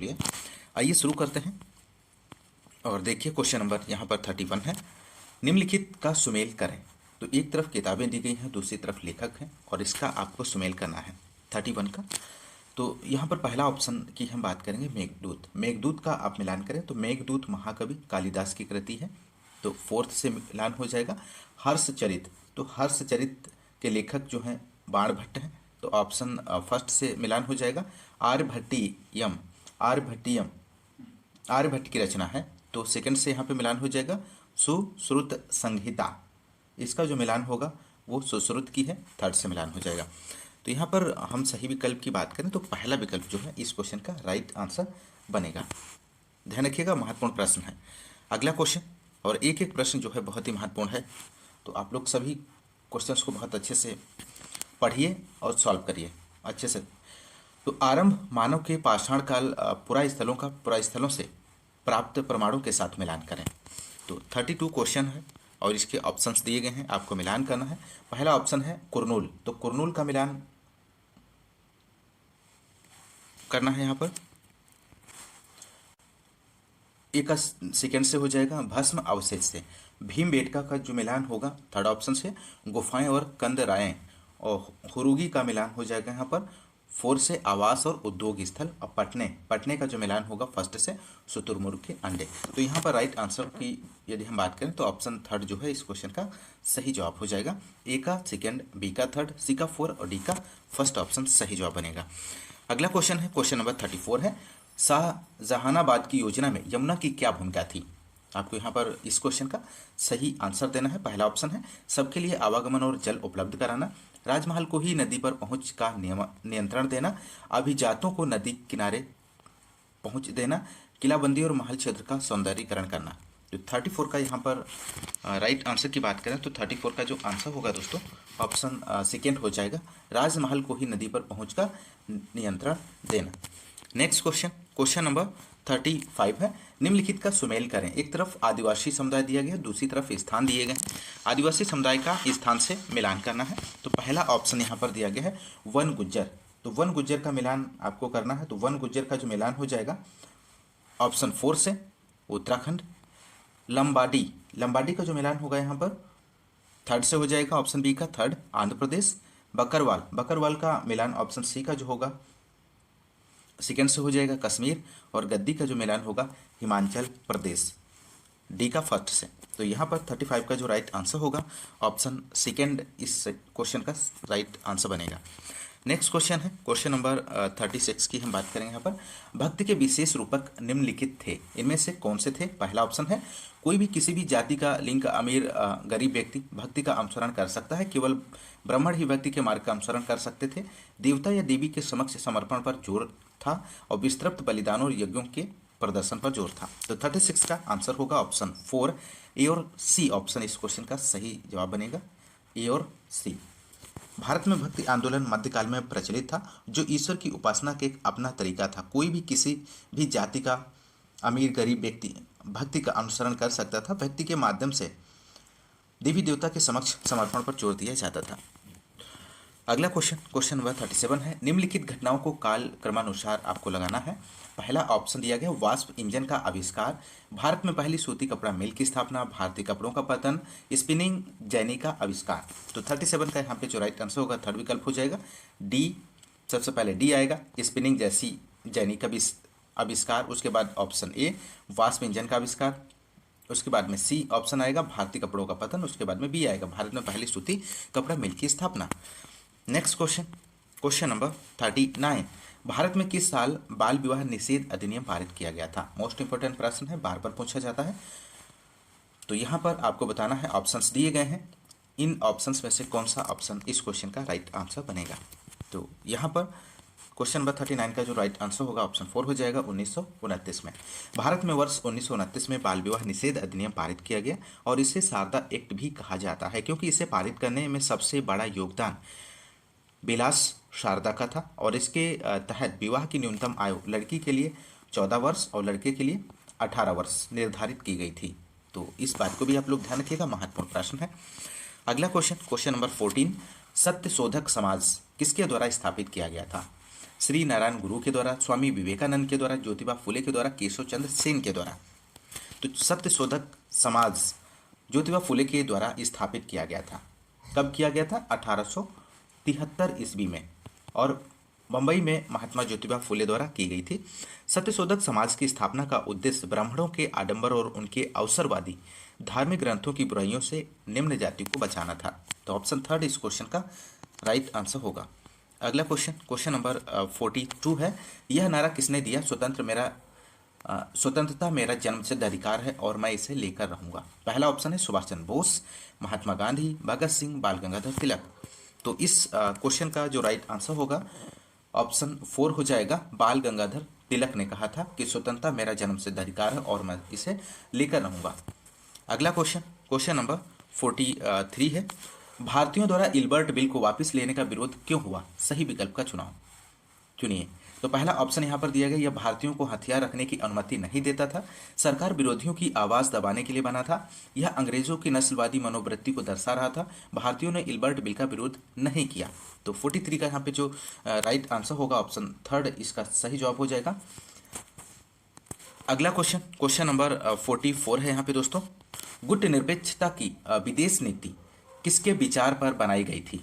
लिए आइए शुरू करते हैं। और देखिए क्वेश्चन नंबर यहाँ पर 31 है। निम्नलिखित का सुमेल करें। तो एक तरफ किताबें दी गई हैं, दूसरी तरफ लेखक हैं और इसका आपको सुमेल करना है 31 का। तो यहाँ पर पहला ऑप्शन की हम बात करेंगे मेघदूत। मेघदूत का आप मिलान करें तो मेघदूत महाकवि कालिदास की कृति है, तो फोर्थ से मिलान हो जाएगा। हर्षचरित, तो हर्षचरित के लेखक जो हैं बाणभट्ट हैं, तो ऑप्शन फर्स्ट से मिलान हो जाएगा। आर्यभट्टियम, आर्यभट्टियम आर्यभट्ट की रचना है, तो सेकंड से यहाँ पे मिलान हो जाएगा। सुश्रुत संहिता, इसका जो मिलान होगा वो सुश्रुत की है, थर्ड से मिलान हो जाएगा। तो यहाँ पर हम सही विकल्प की बात करें तो पहला विकल्प जो है इस क्वेश्चन का राइट आंसर बनेगा। ध्यान रखिएगा, महत्वपूर्ण प्रश्न है। अगला क्वेश्चन, और एक एक प्रश्न जो है बहुत ही महत्वपूर्ण है, तो आप लोग सभी क्वेश्चंस को बहुत अच्छे से पढ़िए और सॉल्व करिए अच्छे से। तो आरंभ मानव के पाषाण काल पुरास्थलों से प्राप्त प्रमाणों के साथ मिलान करें। तो 32 क्वेश्चन है और इसके ऑप्शंस दिए गए हैं, आपको मिलान करना है। पहला ऑप्शन है कुरनूल, तो कुरनूल का मिलान करना है यहाँ पर। एक सेकेंड से हो जाएगा। भस्म अवशेष से भीमबेटका का जो मिलान होगा थर्ड ऑप्शन से। गुफाएं और कंदराएं और हुरुगी का मिलान हो जाएगा यहाँ पर फोर से। आवास और उद्योग स्थल और पटने का जो मिलान होगा फर्स्ट से। शुतुरमुर्ग के अंडे। तो यहाँ पर राइट आंसर की यदि हम बात करें तो ऑप्शन थर्ड जो है इस क्वेश्चन का सही जवाब हो जाएगा। ए का सेकेंड, बी का थर्ड, सी का फोर और डी का फर्स्ट ऑप्शन सही जवाब बनेगा। अगला क्वेश्चन है, क्वेश्चन नंबर 34 है। शाहजहानाबाद की योजना में यमुना की क्या भूमिका थी? आपको यहाँ पर इस क्वेश्चन का सही आंसर देना है। पहला ऑप्शन है सबके लिए आवागमन और जल उपलब्ध कराना, राजमहल को ही नदी पर पहुंच का नियंत्रण देना, अभिजातों को नदी किनारे पहुंच देना, किलाबंदी और महल क्षेत्र का सौंदर्यीकरण करना। तो 34 का यहाँ पर राइट आंसर की बात करें तो 34 का जो आंसर होगा दोस्तों ऑप्शन सेकेंड हो जाएगा, राजमहल को ही नदी पर पहुंच का नियंत्रण देना। नेक्स्ट क्वेश्चन, क्वेश्चन नंबर 35 है। निम्नलिखित का सुमेल करें। एक तरफ आदिवासी समुदाय दिया गया, दूसरी तरफ स्थान दिए गए। आदिवासी समुदाय का स्थान से मिलान करना है। तो पहला ऑप्शन यहाँ पर दिया गया है वन गुज्जर, तो वन गुज्जर का मिलान आपको करना है। तो वन गुज्जर का जो मिलान हो जाएगा ऑप्शन फोर से उत्तराखंड। लंबाडी, लंबाडी का जो मिलान होगा यहाँ पर थर्ड से हो जाएगा, ऑप्शन बी का थर्ड आंध्र प्रदेश। बकरवाल, बकरवाल का मिलान ऑप्शन सी का जो होगा सेकेंड से हो जाएगा कश्मीर। और गद्दी का जो मिलान होगा हिमाचल प्रदेश, डी का फर्स्ट से। तो यहाँ पर 35 का जो राइट आंसर होगा ऑप्शन सेकेंड इस क्वेश्चन का राइट आंसर बनेगा। नेक्स्ट क्वेश्चन है, क्वेश्चन नंबर 36 की हम बात करेंगे। यहाँ पर भक्ति के विशेष रूपक निम्नलिखित थे, इनमें से कौन से थे? पहला ऑप्शन है कोई भी किसी भी जाति का, लिंग का, अमीर गरीब व्यक्ति भक्ति का अनुसरण कर सकता है, केवल ब्राह्मण ही भक्ति के मार्ग का अनुसरण कर सकते थे, देवता या देवी के समक्ष समर्पण पर जोर था और विस्तृत बलिदानों और यज्ञों के प्रदर्शन पर जोर था। तो 36 का आंसर होगा ऑप्शन फोर, ए और सी ऑप्शन इस क्वेश्चन का सही जवाब बनेगा, ए और सी। भारत में भक्ति आंदोलन मध्यकाल में प्रचलित था, जो ईश्वर की उपासना का एक अपना तरीका था। कोई भी किसी भी जाति का, अमीर गरीब व्यक्ति भक्ति का अनुसरण कर सकता था। भक्ति के माध्यम से देवी देवता के समक्ष समर्पण पर जोर दिया जाता था। अगला क्वेश्चन, क्वेश्चन नंबर 37 है। निम्नलिखित घटनाओं को काल क्रमानुसार आपको लगाना है। पहला ऑप्शन दिया गया वाष्प इंजन का आविष्कार, भारत में पहली सूती कपड़ा मिल की स्थापना, भारतीय कपड़ों का पतन, स्पिनिंग जैनी का आविष्कार। तो 37 का यहाँ पे जो राइट आंसर होगा थर्ड विकल्प हो जाएगा, डी। सबसे पहले डी आएगा, स्पिनिंग जैनी का आविष्कार। उसके बाद ऑप्शन ए वाष्प इंजन का आविष्कार। उसके बाद में सी ऑप्शन आएगा भारतीय कपड़ों का पतन। उसके बाद में बी आएगा भारत में पहली सूती कपड़ा मिल की स्थापना। Next question, question number 39। Bharat में किस साल बाल विवाह निषेध अधिनियम पारित किया गया था? मोस्ट इंपोर्टेंट प्रश्न है, बार बार पूछा जाता है। तो यहाँ पर आपको बताना है, ऑप्शंस दिए गए हैं, इन ऑप्शंस में से कौन सा ऑप्शन इस क्वेश्चन का राइट आंसर बनेगा। तो यहाँ पर क्वेश्चन नंबर 39 का जो राइट आंसर होगा ऑप्शन फोर हो जाएगा, 1929 में। भारत में वर्ष 1929 में बाल विवाह निषेध अधिनियम पारित किया गया और इसे शारदा एक्ट भी कहा जाता है, क्योंकि इसे पारित करने में सबसे बड़ा योगदान बिलास शारदा का था। और इसके तहत विवाह की न्यूनतम आयु लड़की के लिए 14 वर्ष और लड़के के लिए 18 वर्ष निर्धारित की गई थी। तो इस बात को भी आप लोग ध्यान रखिएगा, महत्वपूर्ण प्रश्न है। अगला क्वेश्चन, क्वेश्चन नंबर 14। सत्य शोधक समाज किसके द्वारा स्थापित किया गया था? श्री नारायण गुरु के द्वारा, स्वामी विवेकानंद के द्वारा, ज्योतिबा फुले के द्वारा, केशव चंद्र सेन के द्वारा। तो सत्यशोधक समाज ज्योतिबा फुले के द्वारा स्थापित किया गया था। कब किया गया था? 1873 ईस्वी में, और बंबई में महात्मा ज्योतिबा फुले द्वारा की गई थी। सत्यशोधक समाज की स्थापना का उद्देश्य ब्राह्मणों के आडंबर और उनके अवसरवादी धार्मिक ग्रंथों की बुराइयों से निम्न जाति को बचाना था। तो ऑप्शन थर्ड इस क्वेश्चन का राइट आंसर होगा। अगला क्वेश्चन, क्वेश्चन नंबर 42 है, यह नारा किसने दिया? स्वतंत्रता मेरा जन्मसिद्ध अधिकार है और मैं इसे लेकर रहूंगा। पहला ऑप्शन है सुभाष चंद्र बोस, महात्मा गांधी, भगत सिंह, बाल गंगाधर तिलक। तो इस क्वेश्चन का जो राइट आंसर होगा ऑप्शन 4 हो जाएगा। बाल गंगाधर तिलक ने कहा था कि स्वतंत्रता मेरा जन्मसिद्ध अधिकार है और मैं इसे लेकर रहूंगा। अगला क्वेश्चन, क्वेश्चन नंबर 43 है, भारतीयों द्वारा इल्बर्ट बिल को वापस लेने का विरोध क्यों हुआ? सही विकल्प का चुनाव चुनिए। तो पहला ऑप्शन यहाँ पर दिया गया, यह भारतीयों को हथियार रखने की अनुमति नहीं देता था, सरकार विरोधियों की आवाज़ दबाने के लिए बना था, यह अंग्रेजों की नस्लवादी मनोवृत्ति को दर्शा रहा था, भारतीयों ने इल्बर्ट बिल का विरोध नहीं किया। तो 43 का यहाँ पे जो राइट आंसर होगा ऑप्शन थर्ड इसका सही जवाब हो जाएगा। अगला क्वेश्चन, क्वेश्चन नंबर 44 है यहाँ पे दोस्तों, गुटनिरपेक्षता की विदेश नीति किसके विचार पर बनाई गई थी?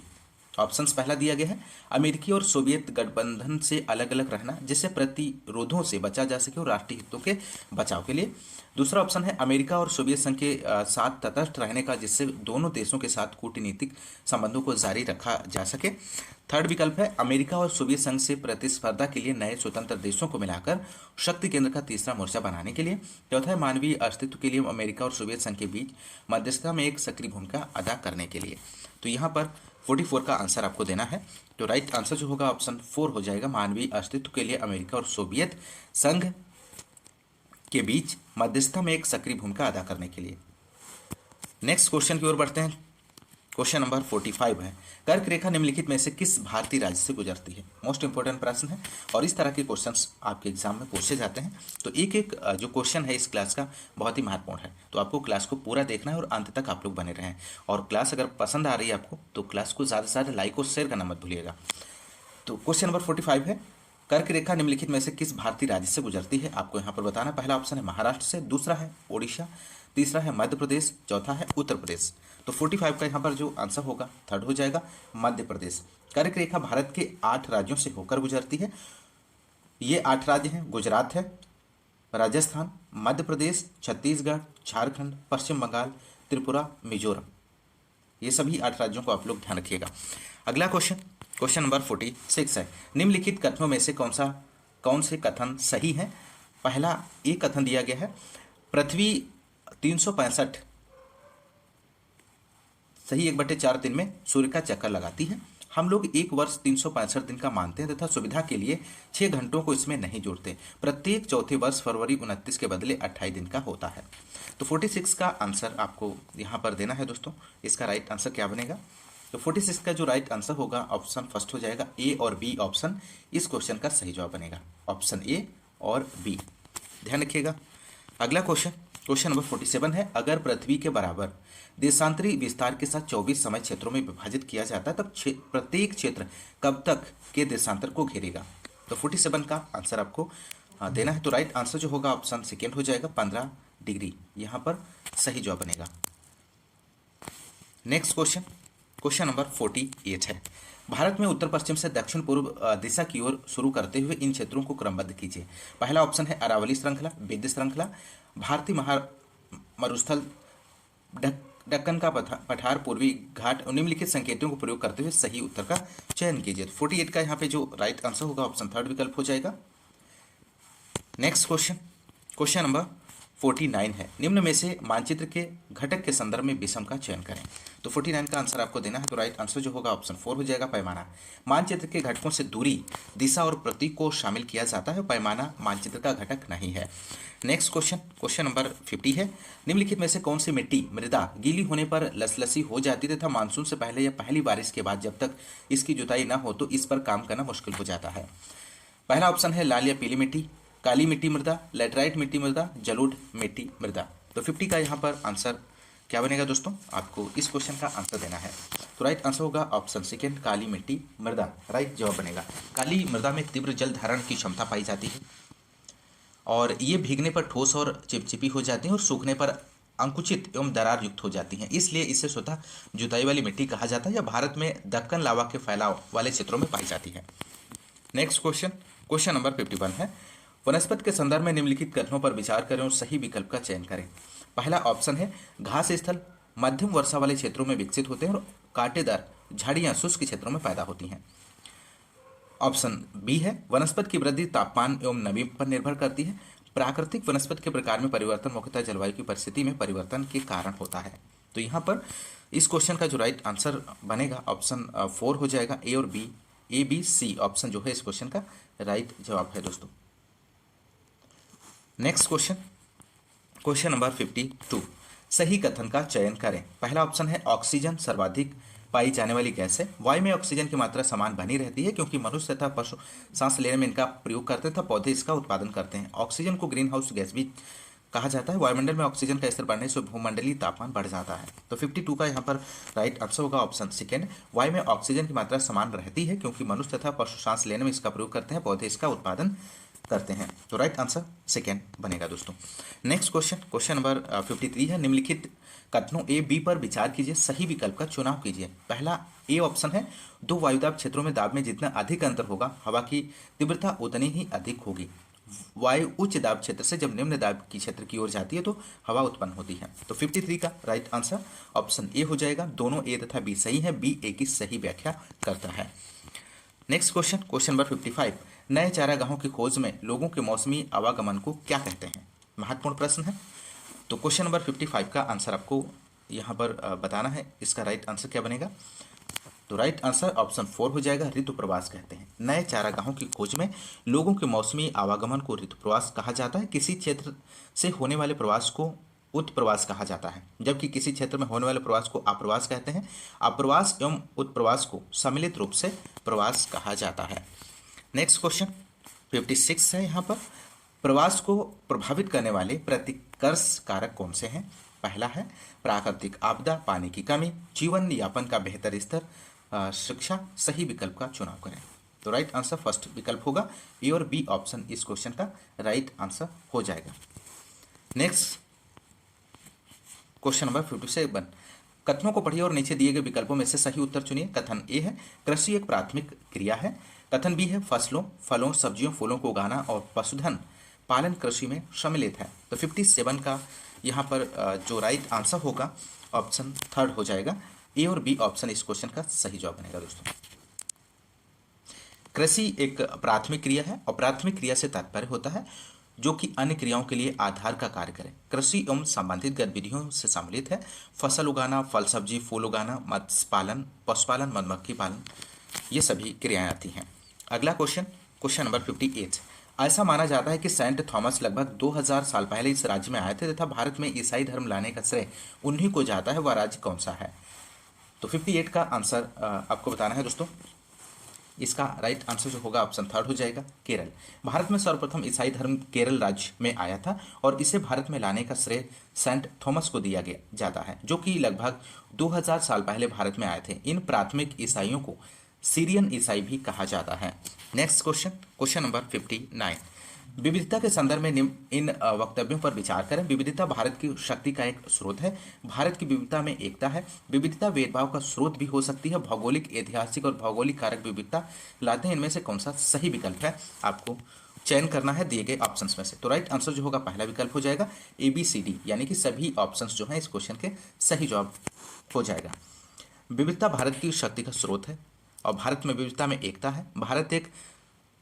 ऑप्शंस पहला दिया गया है, अमेरिकी और सोवियत गठबंधन से अलग अलग रहना जिससे प्रतिरोधों से बचा जा सके और राष्ट्रीय हितों के बचाव के लिए। दूसरा ऑप्शन है अमेरिका और सोवियत संघ के साथ तटस्थ रहने का जिससे दोनों देशों के साथ कूटनीतिक संबंधों को जारी रखा जा सके। थर्ड विकल्प है अमेरिका और सोवियत संघ से प्रतिस्पर्धा के लिए नए स्वतंत्र देशों को मिलाकर शक्ति केंद्र का तीसरा मोर्चा बनाने के लिए। चौथा है मानवीय अस्तित्व के लिए अमेरिका और सोवियत संघ के बीच मध्यस्थता में एक सक्रिय भूमिका अदा करने के लिए। तो यहाँ पर 44 का आंसर आपको देना है। तो राइट आंसर जो होगा ऑप्शन 4 हो जाएगा, मानवीय अस्तित्व के लिए अमेरिका और सोवियत संघ के बीच मध्यस्थता में एक सक्रिय भूमिका अदा करने के लिए। नेक्स्ट क्वेश्चन की ओर बढ़ते हैं। क्वेश्चन नंबर 45 है, कर्क रेखा निम्नलिखित में से किस भारतीय राज्य से गुजरती है? मोस्ट इंपोर्टेंट प्रश्न है और इस तरह के क्वेश्चंस आपके एग्जाम में पूछे जाते हैं। तो एक एक जो क्वेश्चन है इस क्लास का बहुत ही महत्वपूर्ण है, तो आपको क्लास को पूरा देखना है और अंत तक आप लोग बने रहें। और क्लास अगर पसंद आ रही है आपको तो क्लास को ज़्यादा से ज़्यादा लाइक और शेयर करना मत भूलिएगा। तो क्वेश्चन नंबर 45 है, कर्क रेखा निम्नलिखित में से किस भारतीय राज्य से गुजरती है? आपको यहाँ पर बताना। पहला ऑप्शन है महाराष्ट्र से, दूसरा है ओडिशा, तीसरा है मध्य प्रदेश, चौथा है उत्तर प्रदेश। तो 45 का यहाँ पर जो आंसर होगा थर्ड हो जाएगा, मध्य प्रदेश। कर्क रेखा भारत के 8 राज्यों से होकर गुजरती है। ये 8 राज्य हैं, गुजरात है, राजस्थान, मध्य प्रदेश, छत्तीसगढ़, झारखंड, पश्चिम बंगाल, त्रिपुरा, मिजोरम। ये सभी 8 राज्यों को आप लोग ध्यान रखिएगा। अगला क्वेश्चन, क्वेश्चन नंबर 46 है, निम्नलिखित कथनों में से कौन से कथन सही हैं? पहला एक कथन दिया गया है, पृथ्वी 365 सही 1/4 दिन में सूर्य का चक्कर लगाती है। हम लोग एक वर्ष 365 दिन का मानते हैं तथा सुविधा के लिए 6 घंटों को इसमें नहीं जोड़ते। प्रत्येक चौथे वर्ष फरवरी 29 के बदले 28 दिन का होता है। तो 46 का आंसर आपको यहाँ पर देना है दोस्तों। इसका राइट आंसर क्या बनेगा? तो 46 का जो राइट आंसर होगा ऑप्शन फर्स्ट हो जाएगा, ए और बी ऑप्शन इस क्वेश्चन का सही जवाब बनेगा, ऑप्शन ए और बी, ध्यान रखिएगा। अगला क्वेश्चन, क्वेश्चन नंबर 47 है, अगर पृथ्वी के बराबर देशांतरी विस्तार के साथ 24 समय क्षेत्रों में विभाजित किया जाता है तब प्रत्येक क्षेत्र कब तक के देशांतर को घेरेगा? तो 47 का आंसर आपको देना है। तो राइट आंसर जो होगा ऑप्शन सेकेंड हो जाएगा, 15 डिग्री यहाँ पर सही जवाब बनेगा। नेक्स्ट क्वेश्चन, क्वेश्चन नंबर 48 है, भारत में उत्तर पश्चिम से दक्षिण पूर्व दिशा की ओर शुरू करते हुए इन क्षेत्रों को क्रमबद्ध कीजिए। पहला ऑप्शन है अरावली श्रृंखला, विंध्य श्रृंखला, भारतीय मरुस्थल, दक्कन का पठार, पूर्वी घाट। निम्नलिखित संकेतों को प्रयोग करते हुए सही उत्तर का चयन कीजिए। 48 का यहाँ पे जो राइट आंसर होगा ऑप्शन थर्ड विकल्प हो जाएगा। नेक्स्ट क्वेश्चन, क्वेश्चन नंबर 49 है, निम्न में से मानचित्र के घटक के संदर्भ में विषम का चयन करें। तो 49 का आंसर आपको देना है। तो राइट आंसर जो होगा ऑप्शन 4 हो जाएगा, पैमाना। मानचित्र के घटकों से दूरी, दिशा और प्रतीक को शामिल किया जाता है, पैमाना मानचित्र का घटक नहीं है। नेक्स्ट क्वेश्चन, क्वेश्चन नंबर 50 है, निम्नलिखित में से कौन सी मिट्टी मृदा गीली होने पर लसलसी हो जाती तथा मानसून से पहले या पहली बारिश के बाद जब तक इसकी जुताई न हो तो इस पर काम करना मुश्किल हो जाता है? पहला ऑप्शन है लाल या पीली मिट्टी, काली मिट्टी मृदा, लेटराइट मिट्टी मृदा, जलोढ़ मिट्टी मृदा। तो 50 का यहाँ पर आंसर क्या बनेगा दोस्तों, आपको इस क्वेश्चन का आंसर देना है। तो राइट आंसर होगा ऑप्शन सेकेंड, काली मिट्टी मृदा, राइट जवाब बनेगा। काली मृदा में तीव्र जल धारण की क्षमता पाई जाती है और ये भीगने पर ठोस और चिपचिपी हो जाती है और सूखने पर अंकुचित एवं दरार युक्त हो जाती हैं, इसलिए इसे स्वतः जुताई वाली मिट्टी कहा जाता है। यह भारत में दक्कन लावा के फैलाव वाले क्षेत्रों में पाई जाती है। नेक्स्ट क्वेश्चन, क्वेश्चन नंबर 51 है, वनस्पति के संदर्भ में निम्नलिखित कथनों पर विचार करें और सही विकल्प का चयन करें। पहला ऑप्शन है, घास स्थल मध्यम वर्षा वाले क्षेत्रों में विकसित होते हैं और कांटेदार झाड़ियां शुष्क क्षेत्रों में पैदा होती हैं। ऑप्शन बी है, वनस्पति की वृद्धि तापमान एवं नमी पर निर्भर करती है। प्राकृतिक वनस्पति के प्रकार में परिवर्तन मुख्यतः जलवायु की परिस्थिति में परिवर्तन के कारण होता है। तो यहाँ पर इस क्वेश्चन का जो राइट आंसर बनेगा ऑप्शन 4 हो जाएगा, ए और B, A B C option जो है इस क्वेश्चन का राइट जवाब है दोस्तों। नेक्स्ट क्वेश्चन, क्वेश्चन नंबर 52, सही कथन का चयन करें। पहला ऑप्शन है, ऑक्सीजन सर्वाधिक पाई जाने वाली गैस है। वायु में ऑक्सीजन की मात्रा समान बनी रहती है क्योंकि मनुष्य तथा पशु सांस लेने में इनका प्रयोग करते हैं तथा पौधे इसका उत्पादन करते हैं। ऑक्सीजन को ग्रीन हाउस गैस भी कहा जाता है। वायुमंडल में ऑक्सीजन का स्तर बढ़ने से भूमंडलीय तापमान बढ़ जाता है। तो 52 का यहाँ पर राइट आंसर होगा ऑप्शन सेकेंड, वायु में ऑक्सीजन की मात्रा समान रहती है क्योंकि मनुष्य तथा पशु सांस लेने में इसका प्रयोग करते हैं, पौधे इसका उत्पादन करते हैं। तो राइट आंसर सेकेंड बनेगा दोस्तों। नेक्स्ट क्वेश्चन, क्वेश्चन नंबर 53 है, निम्नलिखित कथनों ए बी पर विचार कीजिए, सही विकल्प का चुनाव कीजिए। पहला ए ऑप्शन है, दो वायुदाब क्षेत्रों में दाब में जितना अधिक अंतर होगा हवा की तीव्रता उतनी ही अधिक होगी। वायु उच्च दाब क्षेत्र से जब निम्न दाब की क्षेत्र की ओर जाती है तो हवा उत्पन्न होती है। तो 53 का राइट आंसर ऑप्शन ए हो जाएगा। दोनों ए तथा बी सही है, बी ए की सही व्याख्या करता है। नेक्स्ट क्वेश्चन, क्वेश्चन नंबर 55, नए चारागाहों की खोज में लोगों के मौसमी आवागमन को क्या कहते हैं? महत्वपूर्ण प्रश्न है। तो क्वेश्चन नंबर 55 का आंसर आपको यहाँ पर बताना है। इसका राइट आंसर क्या बनेगा? तो राइट आंसर ऑप्शन 4 हो जाएगा, ऋतु प्रवास कहते हैं। नए चारागाहों की खोज में लोगों के मौसमी आवागमन को ऋतु प्रवास कहा जाता है। किसी क्षेत्र से होने वाले प्रवास को उत्प्रवास कहा जाता है, जबकि किसी क्षेत्र में होने वाले प्रवास को आप्रवास कहते हैं। आप्रवास एवं उत्प्रवास को सम्मिलित रूप से प्रवास कहा जाता है। नेक्स्ट क्वेश्चन 56 है, यहाँ पर प्रवास को प्रभावित करने वाले प्रतिकर्ष कारक कौन से हैं? पहला है प्राकृतिक आपदा, पानी की कमी, जीवन यापन का बेहतर स्तर, शिक्षा। सही विकल्प का चुनाव करें। तो राइट आंसर फर्स्ट विकल्प होगा, ए और बी ऑप्शन इस क्वेश्चन का राइट आंसर हो जाएगा। नेक्स्ट क्वेश्चन नंबर 57, कथनों को पढ़िए और नीचे दिए गए विकल्पों में से सही उत्तर चुनिए। कथन ए है, कृषि एक प्राथमिक क्रिया है। कथन बी है, फसलों, फलों, सब्जियों, फूलों को उगाना और पशुधन पालन कृषि में सम्मिलित है। तो 57 का यहाँ पर जो राइट आंसर होगा ऑप्शन थर्ड हो जाएगा, ए और बी ऑप्शन इस क्वेश्चन का सही जवाब बनेगा दोस्तों। कृषि एक प्राथमिक क्रिया है और प्राथमिक क्रिया से तात्पर्य होता है जो कि अन्य क्रियाओं के लिए आधार का कार्य करे। कृषि एवं संबंधित गतिविधियों से सम्मिलित है फसल उगाना, फल सब्जी, फूल उगाना, मत्स्य पालन, पशुपालन, मधुमक्खी पालन, ये सभी क्रियाएं आती हैं। अगला क्वेश्चन, क्वेश्चन नंबर 58, ऐसा माना जाता है कि सेंट थॉमस लगभग 2000 साल पहले इस राज्य में आए थे तथा भारत में ईसाई धर्म लाने का श्रेय उन्हीं को जाता है। वह राज्य कौन सा है? तो 58 का आंसर आपको बताना है दोस्तों। इसका राइट आंसर जो होगा ऑप्शन थर्ड हो जाएगा, केरल। भारत में सर्वप्रथम ईसाई धर्म केरल राज्य में आया था और इसे भारत में लाने का श्रेय सेंट थॉमस को दिया गया जाता है, जो कि लगभग 2000 साल पहले भारत में आए थे। इन प्राथमिक ईसाइयों को सीरियन ईसाई भी कहा जाता है। नेक्स्ट क्वेश्चन, क्वेश्चन नंबर 59, विविधता के संदर्भ में इन वक्तव्यों पर विचार करें। विविधता भारत की शक्ति का एक स्रोत है। भारत की विविधता में एकता है। विविधता भेदभाव का स्रोत भी हो सकती है। भौगोलिक, ऐतिहासिक और भौगोलिक कारक विविधता लाते हैं। इनमें से कौन सा सही विकल्प है? आपको चयन करना है दिए गए ऑप्शंस में से। तो राइट आंसर जो होगा पहला विकल्प हो जाएगा, ए बी सी डी, यानी कि सभी ऑप्शंस जो हैं इस क्वेश्चन के सही जवाब हो जाएगा। विविधता भारत की शक्ति का स्रोत है और भारत में विविधता में एकता है। भारत एक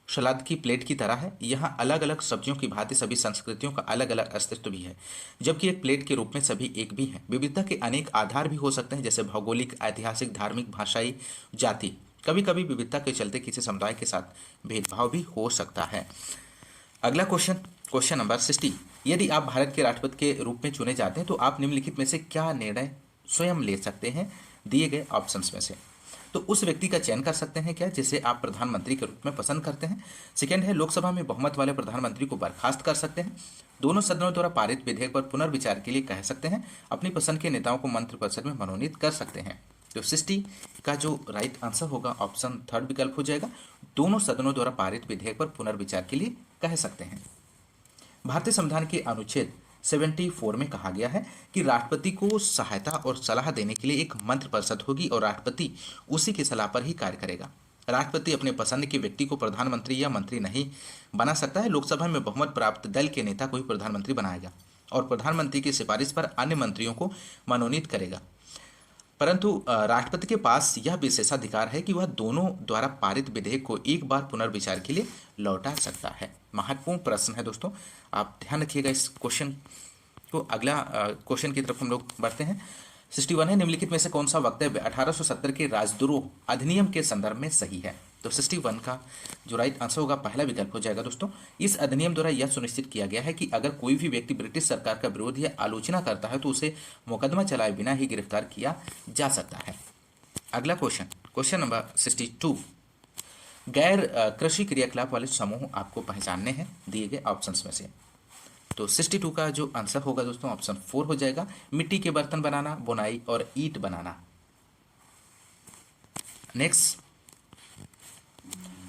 सलाद की प्लेट की तरह है। यहाँ अलग अलग सब्जियों की भांति सभी संस्कृतियों का अलग अलग अस्तित्व भी है, जबकि एक प्लेट के रूप में सभी एक भी हैं। विविधता के अनेक आधार भी हो सकते हैं, जैसे भौगोलिक, ऐतिहासिक, धार्मिक, भाषाई, जाति। कभी कभी विविधता के चलते किसी समुदाय के साथ भेदभाव भी हो सकता है। अगला क्वेश्चन, क्वेश्चन नंबर 60, यदि आप भारत के राष्ट्रपति के रूप में चुने जाते हैं तो आप निम्नलिखित में से क्या निर्णय स्वयं ले सकते हैं दिए गए ऑप्शंस में से? तो उस व्यक्ति का चयन कर सकते हैं क्या, जिसे आप प्रधानमंत्री के रूप में पसंद करते हैं। सेकेंड है, लोकसभा में बहुमत वाले प्रधानमंत्री को बर्खास्त कर सकते हैं। दोनों सदनों द्वारा पारित विधेयक पर पुनर्विचार के लिए कह सकते हैं। अपनी पसंद के नेताओं को मंत्रिपरिषद में मनोनीत कर सकते हैं। तो 60 का जो राइट आंसर होगा ऑप्शन थर्ड विकल्प हो जाएगा। दोनों सदनों द्वारा पारित विधेयक पर पुनर्विचार के लिए कह सकते हैं। भारतीय संविधान के अनुच्छेद 74 में कहा गया है कि राष्ट्रपति को सहायता और सलाह देने के लिए एक मंत्रिपरिषद होगी और राष्ट्रपति उसी की सलाह पर ही कार्य करेगा। राष्ट्रपति अपने पसंद के व्यक्ति को प्रधानमंत्री या मंत्री नहीं बना सकता है। लोकसभा में बहुमत प्राप्त दल के नेता को ही प्रधानमंत्री बनाएगा और प्रधानमंत्री की सिफारिश पर अन्य मंत्रियों को मनोनीत करेगा। परंतु राष्ट्रपति के पास यह विशेषाधिकार है कि वह दोनों द्वारा पारित विधेयक को एक बार पुनर्विचार के लिए लौटा सकता है। महत्वपूर्ण प्रश्न है दोस्तों, आप ध्यान रखिएगा इस क्वेश्चन को। अगला क्वेश्चन की तरफ हम लोग बढ़ते हैं। 61 है, निम्नलिखित में से कौन सा वक्तव्य 1870 के राजद्रोह अधिनियम के संदर्भ में सही है। तो 61 का जो राइट आंसर होगा पहला विकल्प हो जाएगा दोस्तों। इस अधिनियम द्वारा यह सुनिश्चित किया गया है कि अगर कोई भी व्यक्ति ब्रिटिश सरकार का विरोध या आलोचना करता है तो उसे मुकदमा चलाए बिना ही गिरफ्तार किया जा सकता है। अगला क्वेश्चन नंबर 62, गैर कृषि क्रियाकलाप वाले समूह आपको पहचानने हैं दिए गए ऑप्शंस में से। तो 62 का जो आंसर होगा दोस्तों ऑप्शन 4 हो जाएगा। मिट्टी के बर्तन बनाना, बुनाई और ईंट बनाना। नेक्स्ट,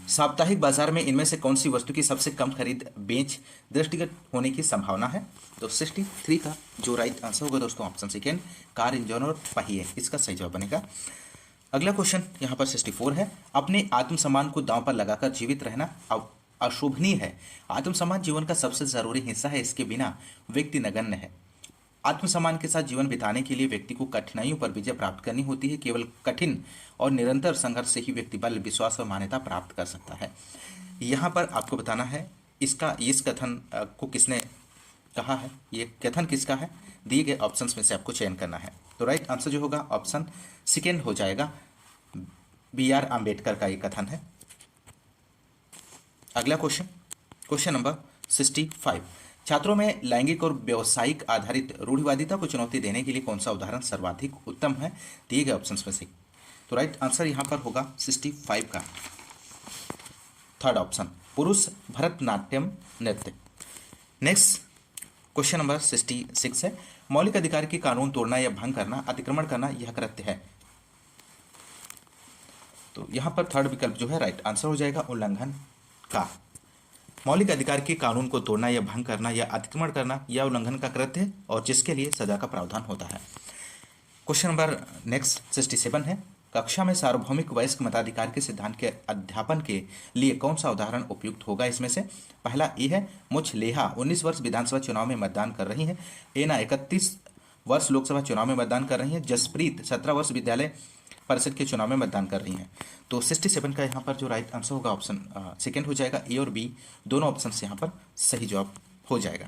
साप्ताहिक बाजार में इनमें से कौन सी वस्तु की सबसे कम खरीद बेच दृष्टिगत होने की संभावना है। तो 63 का जो राइट आंसर होगा दोस्तों ऑप्शन सेकेंड, कार, इंजन और पहिए, इसका सही जवाब बनेगा। अगला क्वेश्चन यहाँ पर 64 है, अपने आत्मसम्मान को दांव पर लगाकर जीवित रहना अशोभनीय है। आत्मसम्मान जीवन का सबसे जरूरी हिस्सा है, इसके बिना व्यक्ति नगण्य है। आत्मसम्मान के साथ जीवन बिताने के लिए व्यक्ति को कठिनाइयों पर विजय प्राप्त करनी होती है। केवल कठिन और निरंतर संघर्ष से ही व्यक्ति बल, विश्वास और मान्यता प्राप्त कर सकता है। यहाँ पर आपको बताना है इस कथन को किसने कहा है, ये कथन किसका है, दिए गए ऑप्शंस में से आपको चयन करना है। तो राइट आंसर जो होगा ऑप्शन सेकेंड हो जाएगा, BR अम्बेडकर का ये कथन है। अगला क्वेश्चन नंबर 65, छात्रों में लैंगिक और व्यवसायिक आधारित रूढ़िवादिता को चुनौती देने के लिए कौन सा उदाहरण सर्वाधिक उत्तम है, दिए गए ऑप्शंस में से। तो राइट आंसर यहां पर होगा 65 का थर्ड ऑप्शन, पुरुष भरतनाट्यम नृत्य। नेक्स्ट क्वेश्चन नंबर 66 है, मौलिक अधिकार के कानून तोड़ना या भंग करना, अतिक्रमण करना यह कृत्य है। तो यहां पर थर्ड विकल्प जो है राइट आंसर हो जाएगा, उल्लंघन का। मौलिक अधिकार के कानून को तोड़ना या भंग करना या अतिक्रमण करना यह उल्लंघन का कृत्य है और जिसके लिए सजा का प्रावधान होता है। क्वेश्चन नंबर नेक्स्ट 67 है, कक्षा में सार्वभौमिक वयस्क मताधिकार के सिद्धांत के अध्यापन के लिए कौन सा उदाहरण उपयुक्त होगा। इसमें से पहला ए है, मुझ लेहा 19 वर्ष विधानसभा चुनाव में मतदान कर रही है। एना 31 वर्ष लोकसभा चुनाव में मतदान कर रही है। जसप्रीत 17 वर्ष विद्यालय परिषद के चुनाव में मतदान कर रही हैं। तो 67 का यहाँ पर जो राइट आंसर होगा ऑप्शन सेकेंड हो जाएगा। ए और बी दोनों ऑप्शन से यहाँ पर सही जवाब हो जाएगा।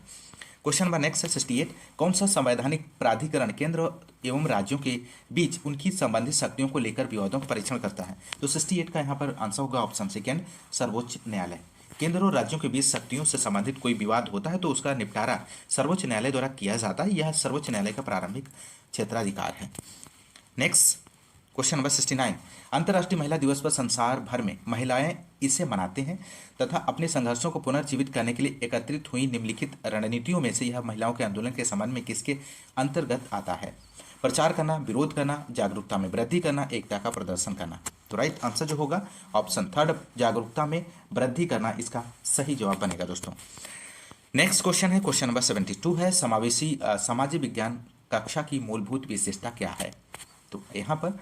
क्वेश्चन नंबर नेक्स्ट है 68, कौन सा संवैधानिक प्राधिकरण केंद्र एवं राज्यों के बीच उनकी संबंधित शक्तियों को लेकर विवादों का परीक्षण करता है। तो 68 का यहाँ पर आंसर होगा ऑप्शन सेकेंड, सर्वोच्च न्यायालय। केंद्र और राज्यों के बीच शक्तियों से संबंधित कोई विवाद होता है तो उसका निपटारा सर्वोच्च न्यायालय द्वारा किया जाता है। यह सर्वोच्च न्यायालय का प्रारंभिक क्षेत्राधिकार है। नेक्स्ट क्वेश्चन नंबर 69, अंतर्राष्ट्रीय महिला दिवस पर संसार भर में महिलाएं इसे मनाते हैं तथा अपने संघर्षों को पुनर्जीवित करने के लिए एकत्रित हुई निम्नलिखित रणनीतियों में से यह महिलाओं के आंदोलन के संबंध में किसके अंतर्गत आता है। प्रचार करना, विरोध करना, जागरूकता में वृद्धि करना, एकता का प्रदर्शन करना। तो राइट आंसर जो होगा ऑप्शन थर्ड, जागरूकता में वृद्धि करना, इसका सही जवाब बनेगा दोस्तों। नेक्स्ट क्वेश्चन है क्वेश्चन नंबर 72 है, समावेशी सामाजिक विज्ञान कक्षा की मूलभूत विशेषता क्या है। तो यहाँ पर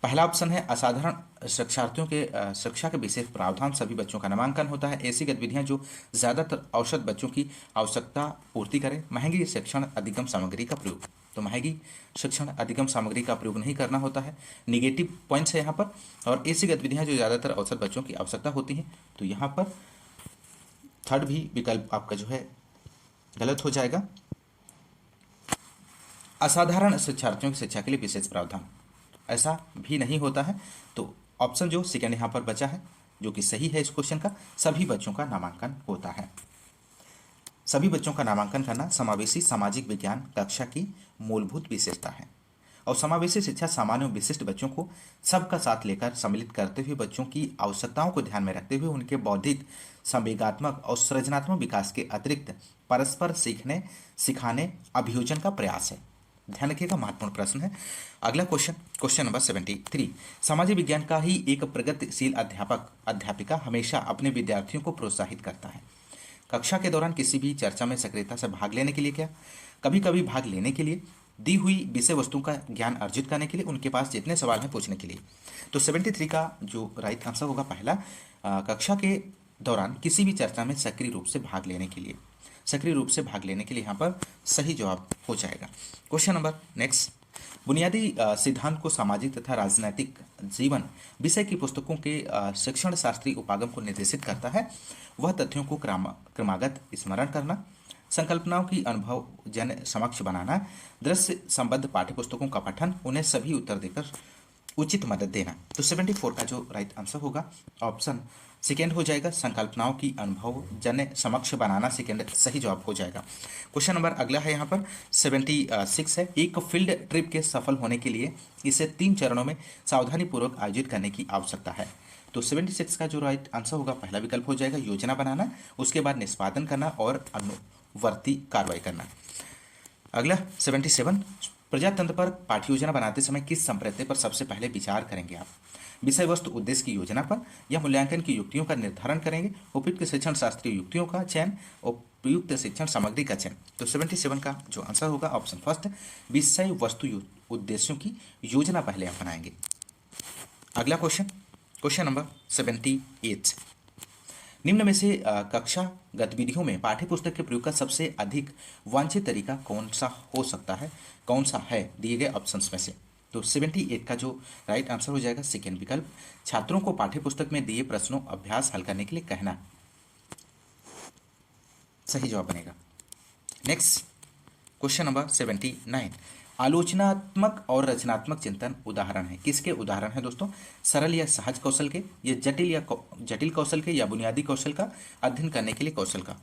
पहला ऑप्शन है, असाधारण शिक्षार्थियों के शिक्षा के विशेष प्रावधान, सभी बच्चों का नामांकन होता है। ऐसी गतिविधियां जो ज़्यादातर औसत बच्चों की आवश्यकता पूर्ति करें। महंगी शिक्षण अधिगम सामग्री का प्रयोग, तो महंगी शिक्षण अधिगम सामग्री का प्रयोग नहीं करना होता है। निगेटिव पॉइंट्स है यहाँ पर। और ऐसी गतिविधियां जो ज़्यादातर औसत बच्चों की आवश्यकता होती हैं, तो यहाँ पर थर्ड भी विकल्प आपका जो है गलत हो जाएगा। असाधारण शिक्षार्थियों की शिक्षा के लिए विशेष प्रावधान, ऐसा भी नहीं होता है। तो ऑप्शन जो सेकेंड यहाँ पर बचा है जो कि सही है इस क्वेश्चन का, सभी बच्चों का नामांकन होता है। सभी बच्चों का नामांकन करना समावेशी सामाजिक विज्ञान कक्षा की मूलभूत विशेषता है। और समावेशी शिक्षा सामान्य और विशिष्ट बच्चों को सबका साथ लेकर सम्मिलित करते हुए बच्चों की आवश्यकताओं को ध्यान में रखते हुए उनके बौद्धिक, संवेगात्मक और सृजनात्मक विकास के अतिरिक्त परस्पर सीखने, सिखाने, अभियोजन का प्रयास है। ध्यान रखिएगा, महत्वपूर्ण प्रश्न है। अगला क्वेश्चन, क्वेश्चन नंबर 73। सामाजिक विज्ञान का ही एक प्रगतिशील अध्यापक अध्यापिका हमेशा अपने विद्यार्थियों को प्रोत्साहित करता है। कक्षा के दौरान किसी भी चर्चा में सक्रियता से भाग लेने के लिए क्या, कभी कभी भाग लेने के लिए, दी हुई विषय वस्तु का ज्ञान अर्जित करने के लिए, उनके पास जितने सवाल हैं पूछने के लिए। तो 73 का जो राइट आंसर होगा पहला, कक्षा के दौरान किसी भी चर्चा में सक्रिय रूप से भाग लेने के लिए, सक्रिय रूप से भाग लेने के लिए यहाँ पर सही जवाब हो जाएगा। क्वेश्चन नंबर नेक्स्ट, बुनियादी सिद्धांत को सामाजिक तथा राजनैतिक जीवन विषय की पुस्तकों के शिक्षण शास्त्रीय उपागम को निर्देशित करता है। वह तथ्यों को क्रमागत स्मरण करना, संकल्पनाओं की अनुभव जन समक्ष बनाना, दृश्य संबद्ध पाठ्यपुस्तकों का पठन, उन्हें सभी उत्तर देकर उचित मदद देना। तो 74 का जो राइट आंसर होगा ऑप्शन सेकेंड हो जाएगा, संकल्पनाओं की अनुभव जन समक्ष बनाना सेकेंड सही जवाब हो जाएगा। क्वेश्चन नंबर अगला है यहाँ पर 76 है, एक फील्ड ट्रिप के सफल होने के लिए इसे 3 चरणों में सावधानी पूर्वक आयोजित करने की आवश्यकता है। तो 76 का जो राइट आंसर होगा पहला विकल्प हो जाएगा, योजना बनाना, उसके बाद निष्पादन करना और अनुवर्ती कार्रवाई करना। अगला 77, प्रजातंत्र पर पाठ्य योजना बनाते समय किस संप्रदाय पर सबसे पहले विचार करेंगे आप? विषय वस्तु उद्देश्य की योजना पर या मूल्यांकन की युक्तियों का निर्धारण करेंगे, उपयुक्त शिक्षण शास्त्रीय युक्तियों का चयन, उपयुक्त शिक्षण सामग्री का चयन। तो 77 का जो आंसर होगा ऑप्शन फर्स्ट, विषय वस्तु उद्देश्यों की योजना पहले आप बनाएंगे। अगला क्वेश्चन, क्वेश्चन नंबर 78, निम्न में से कक्षा गतिविधियों में पाठ्यपुस्तक के प्रयोग का सबसे अधिक वांछित तरीका कौन सा हो सकता है, कौन सा है दिए गए ऑप्शंस में से? तो 78 का जो राइट आंसर हो जाएगा सेकेंड विकल्प, छात्रों को पाठ्यपुस्तक में दिए प्रश्नों अभ्यास हल करने के लिए कहना, सही जवाब बनेगा। नेक्स्ट क्वेश्चन नंबर 79, आलोचनात्मक और रचनात्मक चिंतन उदाहरण है, किसके उदाहरण है दोस्तों? सरल या सहज कौशल के, या जटिल कौशल के, या बुनियादी कौशल का अध्ययन करने के लिए कौशल का?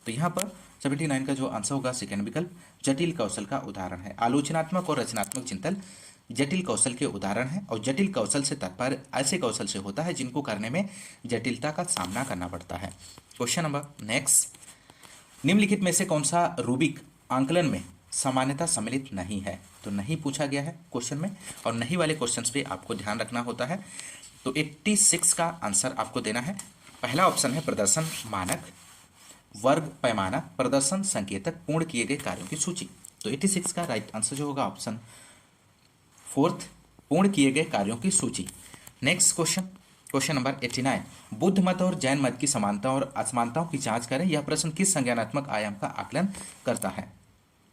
तो यहाँ पर 79 का जो आंसर होगा सेकेंड विकल्प, जटिल कौशल का उदाहरण है। आलोचनात्मक और रचनात्मक चिंतन जटिल कौशल के उदाहरण है, और जटिल कौशल से तात्पर्य ऐसे कौशल से होता है जिनको करने में जटिलता का सामना करना पड़ता है। क्वेश्चन नंबर नेक्स्ट, निम्नलिखित में से कौन सा रूबिक आंकलन में सामान्यता सम्मिलित नहीं है? तो नहीं पूछा गया है क्वेश्चन में, और नहीं वाले क्वेश्चंस पे आपको ध्यान रखना होता है। तो 86 का आंसर आपको देना है। पहला ऑप्शन है प्रदर्शन मानक, वर्ग पैमाना, प्रदर्शन संकेतक, पूर्ण किए गए कार्यों की सूची। तो 86 का राइट आंसर जो होगा ऑप्शन फोर्थ, पूर्ण किए गए कार्यों की सूची। Next question, question number 89, Buddha मत और जैन मत की समानता और असमानताओं की जांच करें। यह प्रश्न किस संज्ञानात्मक आयाम का आकलन करता है?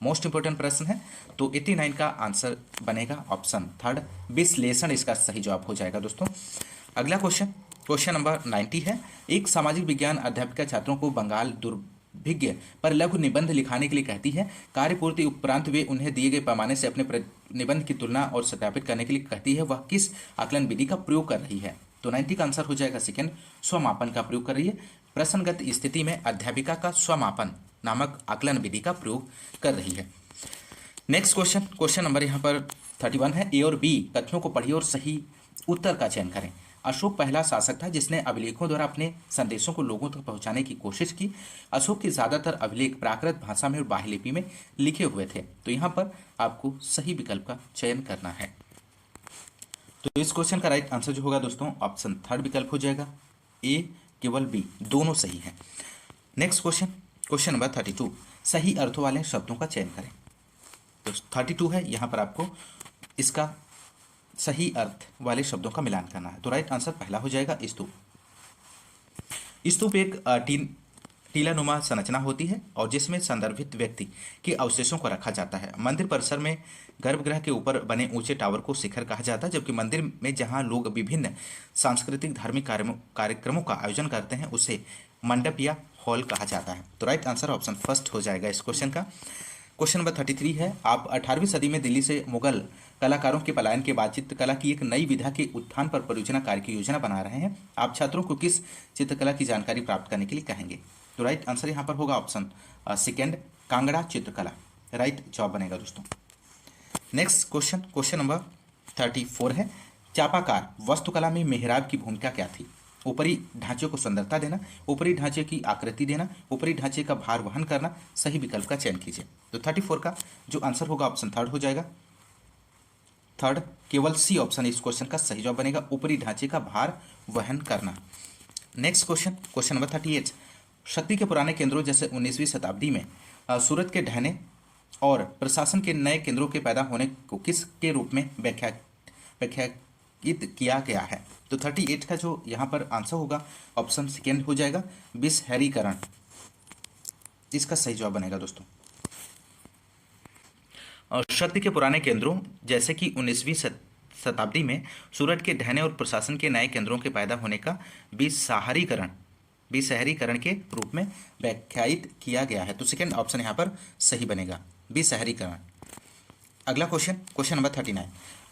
मोस्ट इंपोर्टेंट प्रश्न है। तो 89 का आंसर बनेगा ऑप्शन थर्ड, विश्लेषण इसका सही जवाब हो जाएगा दोस्तों। अगला क्वेश्चन, क्वेश्चन नंबर 90 है, एक सामाजिक विज्ञान अध्यापिका छात्रों को बंगाल दुर्भिक्ष पर लघु निबंध लिखाने के लिए कहती है। कार्यपूर्ति उपरांत वे उन्हें दिए गए पैमाने से अपने निबंध की तुलना और सत्यापित करने के लिए कहती है। वह किस आकलन विधि का प्रयोग कर रही है? तो 90 का आंसर हो जाएगा सेकेंड, स्वमापन का प्रयोग कर रही है। प्रश्नगत स्थिति में अध्यापिका का स्वमापन नामक आकलन विधि का प्रयोग कर रही है। नेक्स्ट क्वेश्चन, क्वेश्चन नंबर यहाँ पर 31 है, ए और बी कथनों को पढ़िए और सही उत्तर का चयन करें। अशोक पहला शासक था जिसने अभिलेखों द्वारा अपने संदेशों को लोगों तक पहुंचाने की कोशिश की। अशोक के ज्यादातर अभिलेख प्राकृत भाषा में और बाह्य लिपि में लिखे हुए थे। तो यहाँ पर आपको सही विकल्प का चयन करना है। तो इस क्वेश्चन का राइट आंसर जो होगा दोस्तों ऑप्शन थर्ड विकल्प हो जाएगा, ए केवल बी दोनों सही है। नेक्स्ट क्वेश्चन, क्वेश्चन नंबर 32, सही अर्थों वाले शब्दों का चयन करें। तो 32 है, यहाँ पर आपको इसका सही अर्थ वाले शब्दों का मिलान करना है। तो राइट आंसर पहला हो जाएगा स्तूप। स्तूप एक टीलानुमा संरचना होती है और जिसमें संदर्भित व्यक्ति के अवशेषों को रखा जाता है। मंदिर परिसर में गर्भगृह के ऊपर बने ऊंचे टावर को शिखर कहा जाता है, जबकि मंदिर में जहां लोग विभिन्न सांस्कृतिक धार्मिक कार्यक्रमों का आयोजन करते हैं उसे मंडप या हॉल कहा जाता है। तो राइट आंसर ऑप्शन फर्स्ट हो जाएगा इस क्वेश्चन का। क्वेश्चन नंबर 33 है, आप 18वीं सदी में दिल्ली से मुगल कलाकारों के पलायन के बाद चित्रकला की एक नई विधा के उत्थान पर परियोजना कार्य की योजना बना रहे हैं। आप छात्रों को किस चित्रकला की जानकारी प्राप्त करने के लिए कहेंगे? तो राइट आंसर यहाँ पर होगा ऑप्शन सेकेंड, कांगड़ा चित्रकला राइट जवाब बनेगा दोस्तों। नेक्स्ट क्वेश्चन, क्वेश्चन नंबर 34 है, चापाकार वास्तुकला में मेहराब की भूमिका क्या थी? ऊपरी ढांचे को सुंदरता देना, ऊपरी ढांचे की आकृति देना, ऊपरी ढांचे का भार वहन करना। सही विकल्प का चयन कीजिए। तो 34 का जो आंसर होगा ऑप्शन थर्ड हो जाएगा। थर्ड, केवल सी ऑप्शन इस क्वेश्चन का सही जवाब बनेगा, ऊपरी ढांचे का भार वहन करना। नेक्स्ट क्वेश्चन, क्वेश्चन नंबर 38, शक्ति के पुराने केंद्रों जैसे 19वीं शताब्दी में सूरत के ढहने और प्रशासन के नए केंद्रों के पैदा होने को किस के रूप में व्याख्यायित किया गया है? तो 38 का जो यहाँ पर आंसर होगा ऑप्शन सेकेंड हो जाएगा, विशहरीकरण। इसका सही जवाब बनेगा दोस्तों। और शक्ति के पुराने केंद्रों जैसे कि 19वीं शताब्दी में सूरत के ढहने और प्रशासन के नए केंद्रों के पैदा होने का विशहरीकरण के रूप में व्याख्यायित किया गया है। तो सेकेंड ऑप्शन यहाँ पर सही बनेगा, विशहरीकरण। अगला क्वेश्चन, क्वेश्चन नंबर 39,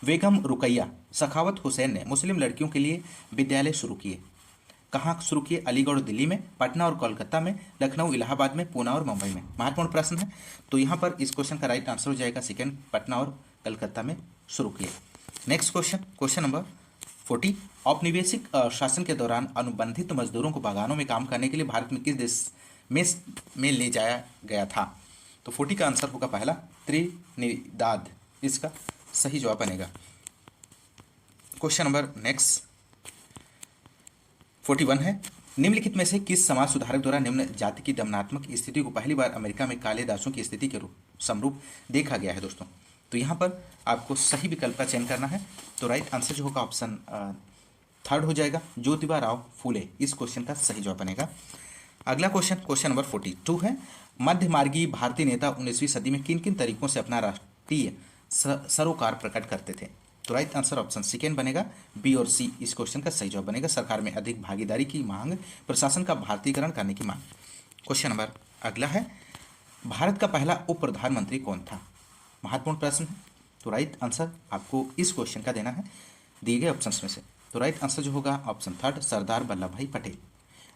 बेगम रुकैया सखावत हुसैन ने मुस्लिम लड़कियों के लिए विद्यालय शुरू किए। कहाँ शुरू किए? अलीगढ़ और दिल्ली में, पटना और कोलकाता में, लखनऊ इलाहाबाद में, पूना और मुंबई में। महत्वपूर्ण प्रश्न है। तो यहाँ पर इस क्वेश्चन का राइट आंसर हो जाएगा सेकेंड, पटना और कलकत्ता में शुरू किए। नेक्स्ट क्वेश्चन, क्वेश्चन नंबर 40, औपनिवेशिक शासन के दौरान अनुबंधित मजदूरों को बागानों में काम करने के लिए भारत में किस देश में ले जाया गया था? तो 40 का आंसर होगा पहला, त्रिनिदाद। इसका सही जवाब बनेगा। क्वेश्चन नंबर नेक्स्ट 41 है, निम्नलिखित में से किस समाज सुधारक द्वारा निम्न जाति की दमनात्मक स्थिति को पहली बार अमेरिका में काले दासों की स्थिति के समरूप देखा गया है? दोस्तों तो यहाँ पर आपको सही विकल्प का चयन करना है। तो राइट आंसर जो होगा ऑप्शन थर्ड हो जाएगा, ज्योतिबा राव फूले। इस क्वेश्चन का सही जवाब बनेगा। अगला क्वेश्चन, क्वेश्चन नंबर 42 है, मध्यमार्गी भारतीय नेता 19वीं सदी में किन किन तरीकों से अपना राष्ट्रीय सरोकार प्रकट करते थे? तो राइट आंसर ऑप्शन सेकेंड बनेगा, बी और सी इस क्वेश्चन का सही जवाब बनेगा। सरकार में अधिक भागीदारी की मांग, प्रशासन का भारतीयकरण करने की मांग। क्वेश्चन नंबर अगला है, भारत का पहला उप प्रधानमंत्री कौन था? महत्वपूर्ण प्रश्न है। तो राइट आंसर आपको इस क्वेश्चन का देना है दिए गए ऑप्शंस में से। तो राइट आंसर जो होगा ऑप्शन थर्ड, सरदार वल्लभ भाई पटेल।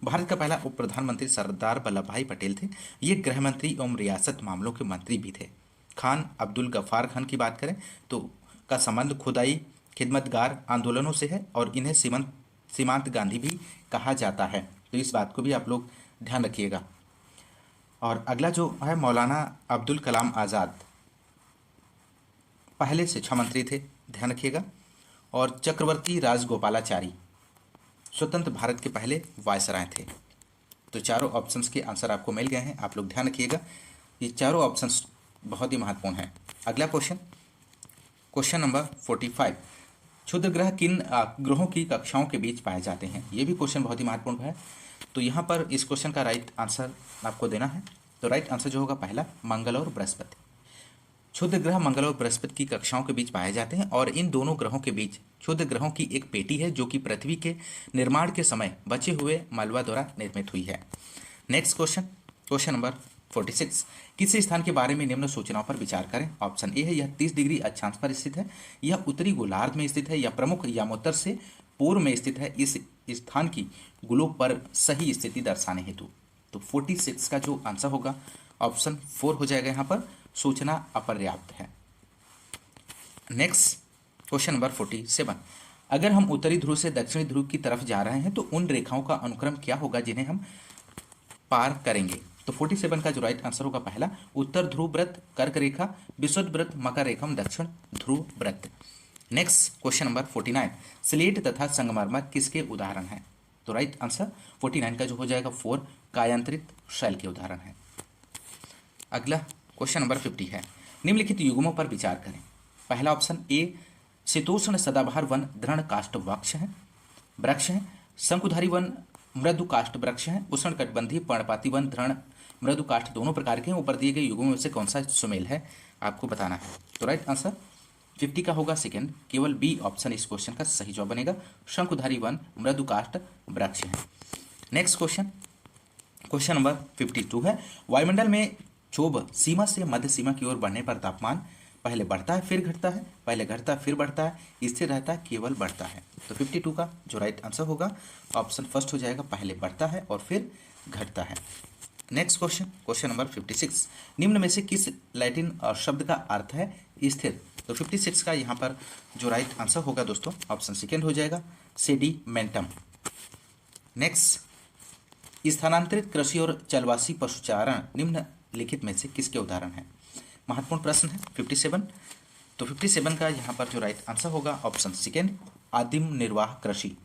भारत का पहला उप प्रधानमंत्री सरदार वल्लभ भाई पटेल थे। ये गृह मंत्री एवं रियासत मामलों के मंत्री भी थे। खान अब्दुल गफ्फार खान की बात करें तो का संबंध खुदाई खिदमतगार आंदोलनों से है और इन्हें सीमांत गांधी भी कहा जाता है। तो इस बात को भी आप लोग ध्यान रखिएगा। और अगला जो है, मौलाना अब्दुल कलाम आज़ाद पहले शिक्षा मंत्री थे, ध्यान रखिएगा। और चक्रवर्ती राजगोपालाचारी स्वतंत्र भारत के पहले वायसराय थे। तो चारों ऑप्शंस के आंसर आपको मिल गए हैं, आप लोग ध्यान रखिएगा। ये चारों ऑप्शंस बहुत ही महत्वपूर्ण हैं। अगला क्वेश्चन, क्वेश्चन नंबर 45, क्षुद्र ग्रह किन ग्रहों की कक्षाओं के बीच पाए जाते हैं? ये भी क्वेश्चन बहुत ही महत्वपूर्ण है। तो यहाँ पर इस क्वेश्चन का राइट आंसर आपको देना है। तो राइट आंसर जो होगा पहला, मंगल और बृहस्पति। क्षुद्र ग्रह मंगल और बृहस्पति की कक्षाओं के बीच पाए जाते हैं और इन दोनों ग्रहों के बीच क्षुद्र ग्रहों की एक पेटी है जो कि पृथ्वी के निर्माण के समय बचे हुए मलबा द्वारा निर्मित हुई है। नेक्स्ट क्वेश्चन, क्वेश्चन नंबर 46, किसी स्थान के बारे में निम्न सूचनाओं पर विचार करें। ऑप्शन ए है, यह 30 डिग्री अक्षांश पर स्थित है, यह उत्तरी गोलार्ध में स्थित है, या प्रमुख यामोत्तर से पूर्व में स्थित है। इस स्थान की ग्लोब पर सही स्थिति दर्शाने हेतु। तो 46 का जो आंसर होगा ऑप्शन 4 हो जाएगा। यहाँ पर सूचना अपर्याप्त है। नेक्स्ट क्वेश्चन नंबर 47, अगर हम उत्तरी ध्रुव से दक्षिणी ध्रुव की तरफ जा रहे हैं तो उन रेखाओं का अनुक्रम क्या होगा जिन्हें हम पार करेंगे? तो 47 का जो राइट आंसर होगा पहला, उत्तर ध्रुव व्रत, कर्क रेखा, विषुवत व्रत, मकर रेखा, दक्षिण ध्रुव व्रत। नेक्स्ट क्वेश्चन नंबर 49, स्लेट तथा संगमरमर किसके उदाहरण हैं? तो राइट आंसर 49 का जो हो जाएगा 4, कायांतरित शैल के उदाहरण है। अगला क्वेश्चन नंबर 50 है, निम्नलिखित युग्मों पर विचार करें। पहला ऑप्शन ए, शीतोष्ण सदाबहार वन दृढ़ काष्ठ वृक्ष है, शंकुधारी वन मृदु काष्ठ वृक्ष है, उष्णकटिबंधीय पर्णपाती वन दृढ़ मृदु काष्ठ दोनों प्रकार के हैं। ऊपर दिए गए युग्मों में से कौन सा सुमेल है आपको बताना है। तो राइट आंसर 50 का होगा सेकेंड, केवल बी ऑप्शन इस क्वेश्चन का सही जवाब बनेगा, शंकुधारी वन मृदु काष्ठ वृक्ष है। नेक्स्ट क्वेश्चन, क्वेश्चन नंबर 52 है, वायुमंडल में क्षोभ सीमा से मध्य सीमा की ओर बढ़ने पर तापमान पहले बढ़ता है फिर घटता है, पहले घटता है फिर बढ़ता है, स्थिर रहता है, केवल बढ़ता है। तो 52 का जो राइट आंसर होगा ऑप्शन फर्स्ट हो जाएगा, पहले बढ़ता है और फिर घटता है। नेक्स्ट क्वेश्चन, क्वेश्चन नंबर 56, निम्न में से किस लैटिन शब्द का अर्थ है स्थिर। तो 56 का यहाँ पर जो राइट आंसर होगा दोस्तों ऑप्शन सेकेंड हो जाएगा, सेडिमेंटम। नेक्स्ट, स्थानांतरित कृषि और जलवासी पशुचारण निम्नलिखित में से किसके उदाहरण हैं? महत्वपूर्ण प्रश्न है 57। तो 57 का यहाँ पर जो राइट आंसर होगा ऑप्शन सेकेंड, आदिम निर्वाह कृषि।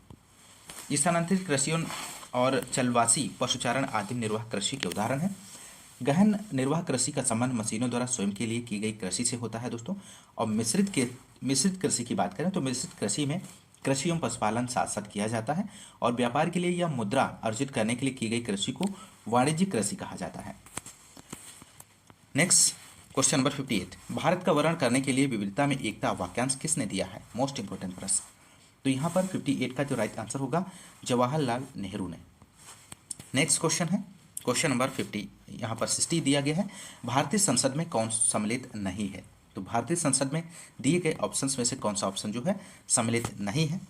स्थानांतरित कृषि और जलवासी पशुचारण आदिम निर्वाह कृषि के उदाहरण है। गहन निर्वाह कृषि का संबंध मशीनों द्वारा स्वयं के लिए की गई कृषि से होता है दोस्तों। और मिश्रित कृषि की बात करें तो मिश्रित कृषि में कृषि एवं पशुपालन साथ साथ किया जाता है, और व्यापार के लिए या मुद्रा अर्जित करने के लिए की गई कृषि को वाणिज्यिक कृषि कहा जाता है। नेक्स्ट, क्वेश्चन नंबर 58, भारत का वर्णन करने के लिए विविधता में एकता वाक्यांश किसने दिया है? मोस्ट इंपोर्टेंट प्रश्न। तो यहाँ पर 58 का जो राइट आंसर होगा जवाहरलाल नेहरू ने। नेक्स्ट क्वेश्चन है क्वेश्चन नंबर 50, यहाँ पर 60 दिया गया है, भारतीय संसद में कौन सम्मिलित नहीं है? तो भारतीय संसद में दिए गए ऑप्शंस में से कौन सा ऑप्शन जो है सम्मिलित नहीं है,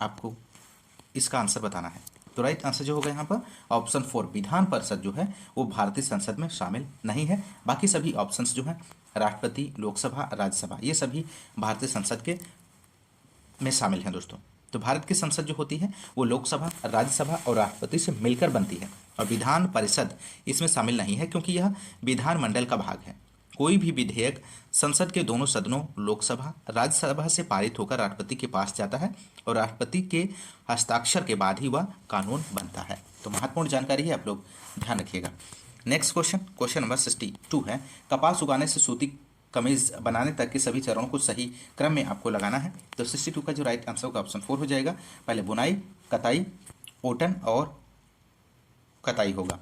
आपको इसका आंसर बताना है। तो राइट आंसर जो होगा यहाँ पर ऑप्शन 4, विधान परिषद जो है वो भारतीय संसद में शामिल नहीं है। बाकी सभी ऑप्शंस जो है राष्ट्रपति, लोकसभा, राज्यसभा, ये सभी भारतीय संसद के में शामिल हैं दोस्तों। तो भारत की संसद जो होती है वो लोकसभा, राज्यसभा और राष्ट्रपति से मिलकर बनती है, और विधान परिषद इसमें शामिल नहीं है क्योंकि यह विधानमंडल का भाग है। कोई भी विधेयक संसद के दोनों सदनों राज्यसभा, राज्यसभा से पारित होकर राष्ट्रपति के पास जाता है, और राष्ट्रपति के हस्ताक्षर के बाद ही वह कानून बनता है। तो महत्वपूर्ण जानकारी है, आप लोग ध्यान रखिएगा। नेक्स्ट क्वेश्चन, क्वेश्चन नंबर 62 है, कपास उगाने से सूती कमीज बनाने तक के सभी चरणों को सही क्रम में आपको लगाना है। तो 62 का जो राइट आंसर होगा ऑप्शन 4 हो जाएगा। पहले बुनाई, कताई, ओटन और कताई होगा।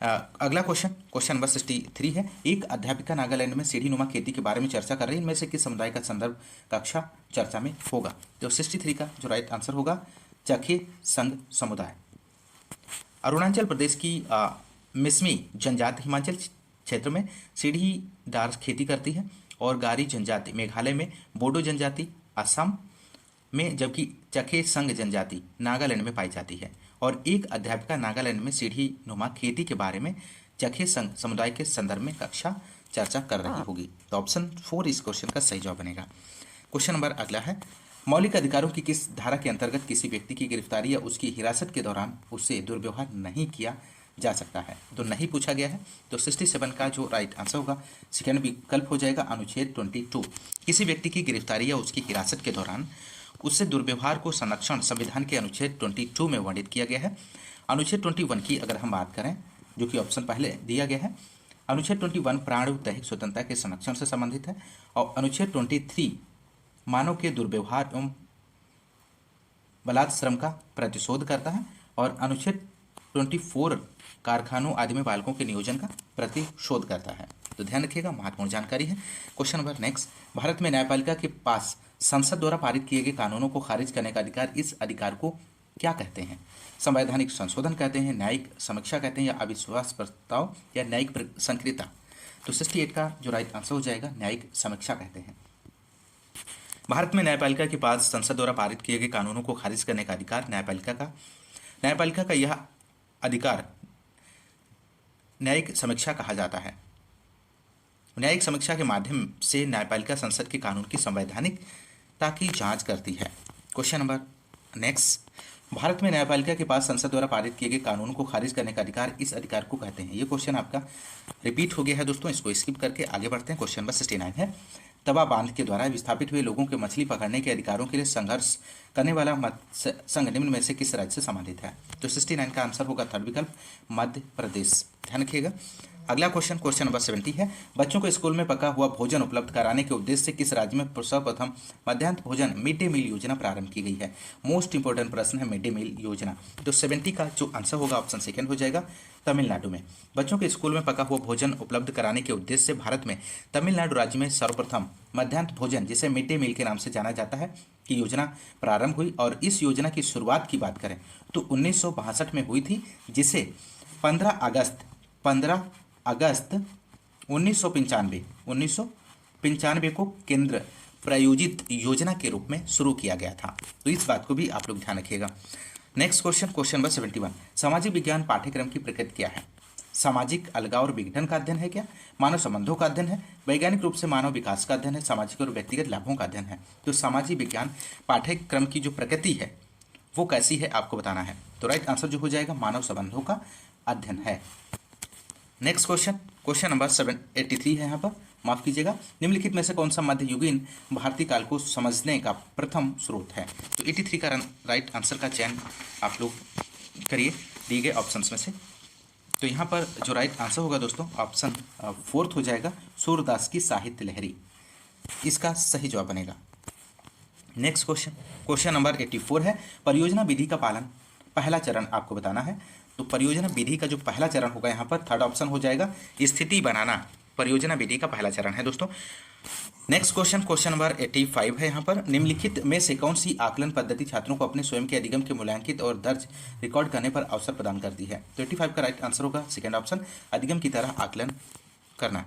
अगला क्वेश्चन, क्वेश्चन नंबर 63 है, एक अध्यापिका नागालैंड में सीढ़ी नुमा खेती के बारे में चर्चा कर रही है, इनमें से किस समुदाय का संदर्भ कक्षा चर्चा में होगा? तो 63 का जो राइट आंसर होगा चखे संघ समुदाय। अरुणाचल प्रदेश की मिसमी जनजाति हिमाचल क्षेत्र में सीढ़ीदार खेती करती है, और गारी जनजाति मेघालय में, बोडो जनजाति असम में, जबकि चखे संघ जनजाति नागालैंड में पाई जाती है। और एक अध्यापिका नागालैंड में सीढ़ी नुमा खेती के बारे में चखे संघ समुदाय के संदर्भ में कक्षा चर्चा कर रही होगी। तो ऑप्शन 4 इस क्वेश्चन का सही जवाब बनेगा। क्वेश्चन नंबर अगला है, मौलिक अधिकारों की किस धारा के अंतर्गत किसी व्यक्ति की गिरफ्तारी या उसकी हिरासत के दौरान उससे दुर्व्यवहार नहीं किया जा सकता है? तो नहीं पूछा गया है। तो 67 का जो राइट आंसर होगा सेकेंड विकल्प हो जाएगा, अनुच्छेद 22। किसी व्यक्ति की गिरफ्तारी या उसकी हिरासत के दौरान उससे दुर्व्यवहार को संरक्षण संविधान के अनुच्छेद 22 में वर्णित किया गया है। अनुच्छेद 21 की अगर हम बात करें, जो कि ऑप्शन पहले दिया गया है, अनुच्छेद 21 प्राण दैहिक स्वतंत्रता के संरक्षण से संबंधित है, और अनुच्छेद 23 मानव के दुर्व्यवहार एवं बलात् श्रम का प्रतिशोध करता है, और अनुच्छेद 24 कारखानों आदि में बालकों के नियोजन का प्रतिशोध करता है। तो ध्यान रखिएगा, महत्वपूर्ण जानकारी है। क्वेश्चन नंबर नेक्स्ट, भारत में न्यायपालिका के पास संसद द्वारा पारित किए गए कानूनों को खारिज करने का अधिकार, इस अधिकार को क्या कहते हैं? संवैधानिक संशोधन कहते हैं, न्यायिक समीक्षा कहते हैं, या अविश्वास प्रस्ताव या न्यायिक संक्रियता? तो 68 का जो राइट आंसर हो जाएगा न्यायिक समीक्षा कहते हैं। भारत में न्यायपालिका के पास संसद द्वारा पारित किए गए कानूनों को खारिज करने का अधिकार न्यायपालिका का यह अधिकार न्यायिक समीक्षा कहा जाता है। न्यायिक समीक्षा के माध्यम से न्यायपालिका संसद के कानून की संवैधानिकता की जांच करती है। क्वेश्चन नंबर नेक्स्ट, भारत में न्यायपालिका के पास संसद द्वारा पारित किए गए कानून को खारिज करने का अधिकार, इस अधिकार को कहते हैं? ये क्वेश्चन आपका रिपीट हो गया है दोस्तों, इसको स्किप करके आगे बढ़ते हैं। क्वेश्चन नंबर 69 है, तवा बांध के द्वारा विस्थापित हुए लोगों के मछली पकड़ने के अधिकारों के लिए संघर्ष करने वाला मत्स्य संघ निम्न में से किस राज्य से संबंधित है? तो 69 का आंसर होगा थर्ड विकल्प, मध्य प्रदेश। ध्यान रखिएगा। अगला क्वेश्चन, क्वेश्चन नंबर 70 है, बच्चों को स्कूल में पका हुआ भोजन उपलब्ध कराने के उद्देश्य से किस राज्य में सर्वप्रथम मध्याह्न भोजन मिड डे मील योजना प्रारंभ की गई है? मोस्ट इंपोर्टेंट प्रश्न है मिड डे मील योजना। तो 70 का जो आंसर होगा ऑप्शन सेकेंड हो जाएगा, तमिलनाडु में। बच्चों के स्कूल में पका हुआ भोजन उपलब्ध कराने के उद्देश्य से भारत में तमिलनाडु राज्य में सर्वप्रथम मध्याह्न भोजन, जिसे मिड डे मील के नाम से जाना जाता है, की योजना प्रारंभ हुई। और इस योजना की शुरुआत की बात करें तो 1962 में हुई थी, जिसे 15 अगस्त 1995 को केंद्र प्रायोजित योजना के रूप में शुरू किया गया था। तो इस बात को भी आप लोग ध्यान रखिएगा। नेक्स्ट क्वेश्चन, क्वेश्चन नंबर 71, सामाजिक विज्ञान पाठ्यक्रम की प्रकृति क्या है? सामाजिक अलगाव और विघटन का अध्ययन है क्या, मानव संबंधों का अध्ययन है, वैज्ञानिक रूप से मानव विकास का अध्ययन है, सामाजिक और व्यक्तिगत लाभों का अध्ययन है। तो सामाजिक विज्ञान पाठ्यक्रम की जो प्रकृति है वो कैसी है आपको बताना है। तो राइट आंसर जो हो जाएगा मानव संबंधों का अध्ययन है। नेक्स्ट क्वेश्चन, क्वेश्चन नंबर 783 है यहाँ पर, माफ कीजिएगा, निम्नलिखित में से कौन सा मध्ययुगीन भारतीय काल को समझने का प्रथम स्रोत है। तो 83 का राइट आंसर का चयन आप लोग करिए दिए गए ऑप्शंस में से। तो यहाँ पर जो राइट आंसर होगा दोस्तों ऑप्शन 4 हो जाएगा, सूरदास की साहित्य लहरी, इसका सही जवाब बनेगा। नेक्स्ट क्वेश्चन, क्वेश्चन नंबर 84 है, परियोजना विधि का पालन पहला चरण आपको बताना है। तो परियोजना विधि का जो पहला चरण होगा यहाँ पर थर्ड ऑप्शन हो जाएगा, स्थिति बनाना परियोजना विधि का पहला चरण है दोस्तों। नेक्स्ट क्वेश्चन, क्वेश्चन नंबर 85 है यहाँ पर, निम्नलिखित में से कौन सी आकलन पद्धति छात्रों को अपने स्वयं के अधिगम के मूल्यांकित और दर्ज रिकॉर्ड करने पर अवसर प्रदान करती है। तो 85 का राइट आंसर होगा सेकेंड ऑप्शन, अधिगम की तरह आकलन करना।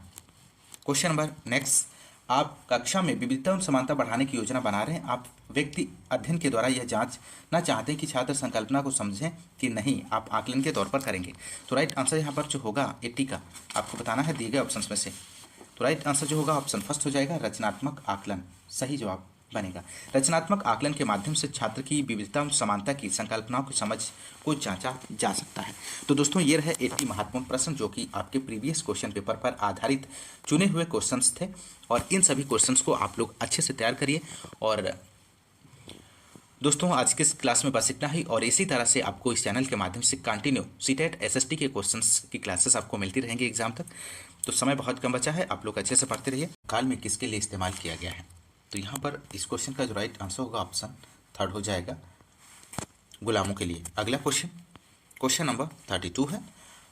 क्वेश्चन नंबर नेक्स्ट, आप कक्षा में विविधता और समानता बढ़ाने की योजना बना रहे हैं, आप व्यक्ति अध्ययन के द्वारा यह जांचना चाहते हैं कि छात्र संकल्पना को समझें कि नहीं, आप आकलन के तौर पर करेंगे। तो राइट आंसर यहाँ पर जो होगा 80 का आपको बताना है दिए गए ऑप्शंस में से। तो राइट आंसर जो होगा ऑप्शन फर्स्ट हो जाएगा, रचनात्मक आकलन सही जवाब बनेगा। रचनात्मक आकलन के माध्यम से छात्र की विविधता और समानता की संकल्पनाओं की समझ को जांचा जा सकता है। तो दोस्तों ये रहे 80 महत्वपूर्ण प्रश्न जो कि आपके प्रीवियस क्वेश्चन पेपर पर आधारित चुने हुए क्वेश्चंस थे, और इन सभी क्वेश्चंस को आप लोग अच्छे से तैयार करिए। और दोस्तों आज के इस क्लास में बस इतना ही, और इसी तरह से आपको इस चैनल के माध्यम से कंटिन्यू सीटेट एसएसटी के क्वेश्चंस की क्लासेस आपको मिलती रहेंगी एग्जाम तक। तो समय बहुत कम बचा है, आप लोग अच्छे से पढ़ते रहिए। काल में किसके लिए इस्तेमाल किया गया है, तो यहाँ पर इस क्वेश्चन का जो राइट आंसर होगा ऑप्शन थर्ड हो जाएगा, गुलामों के लिए। अगला क्वेश्चन, क्वेश्चन नंबर 32 है,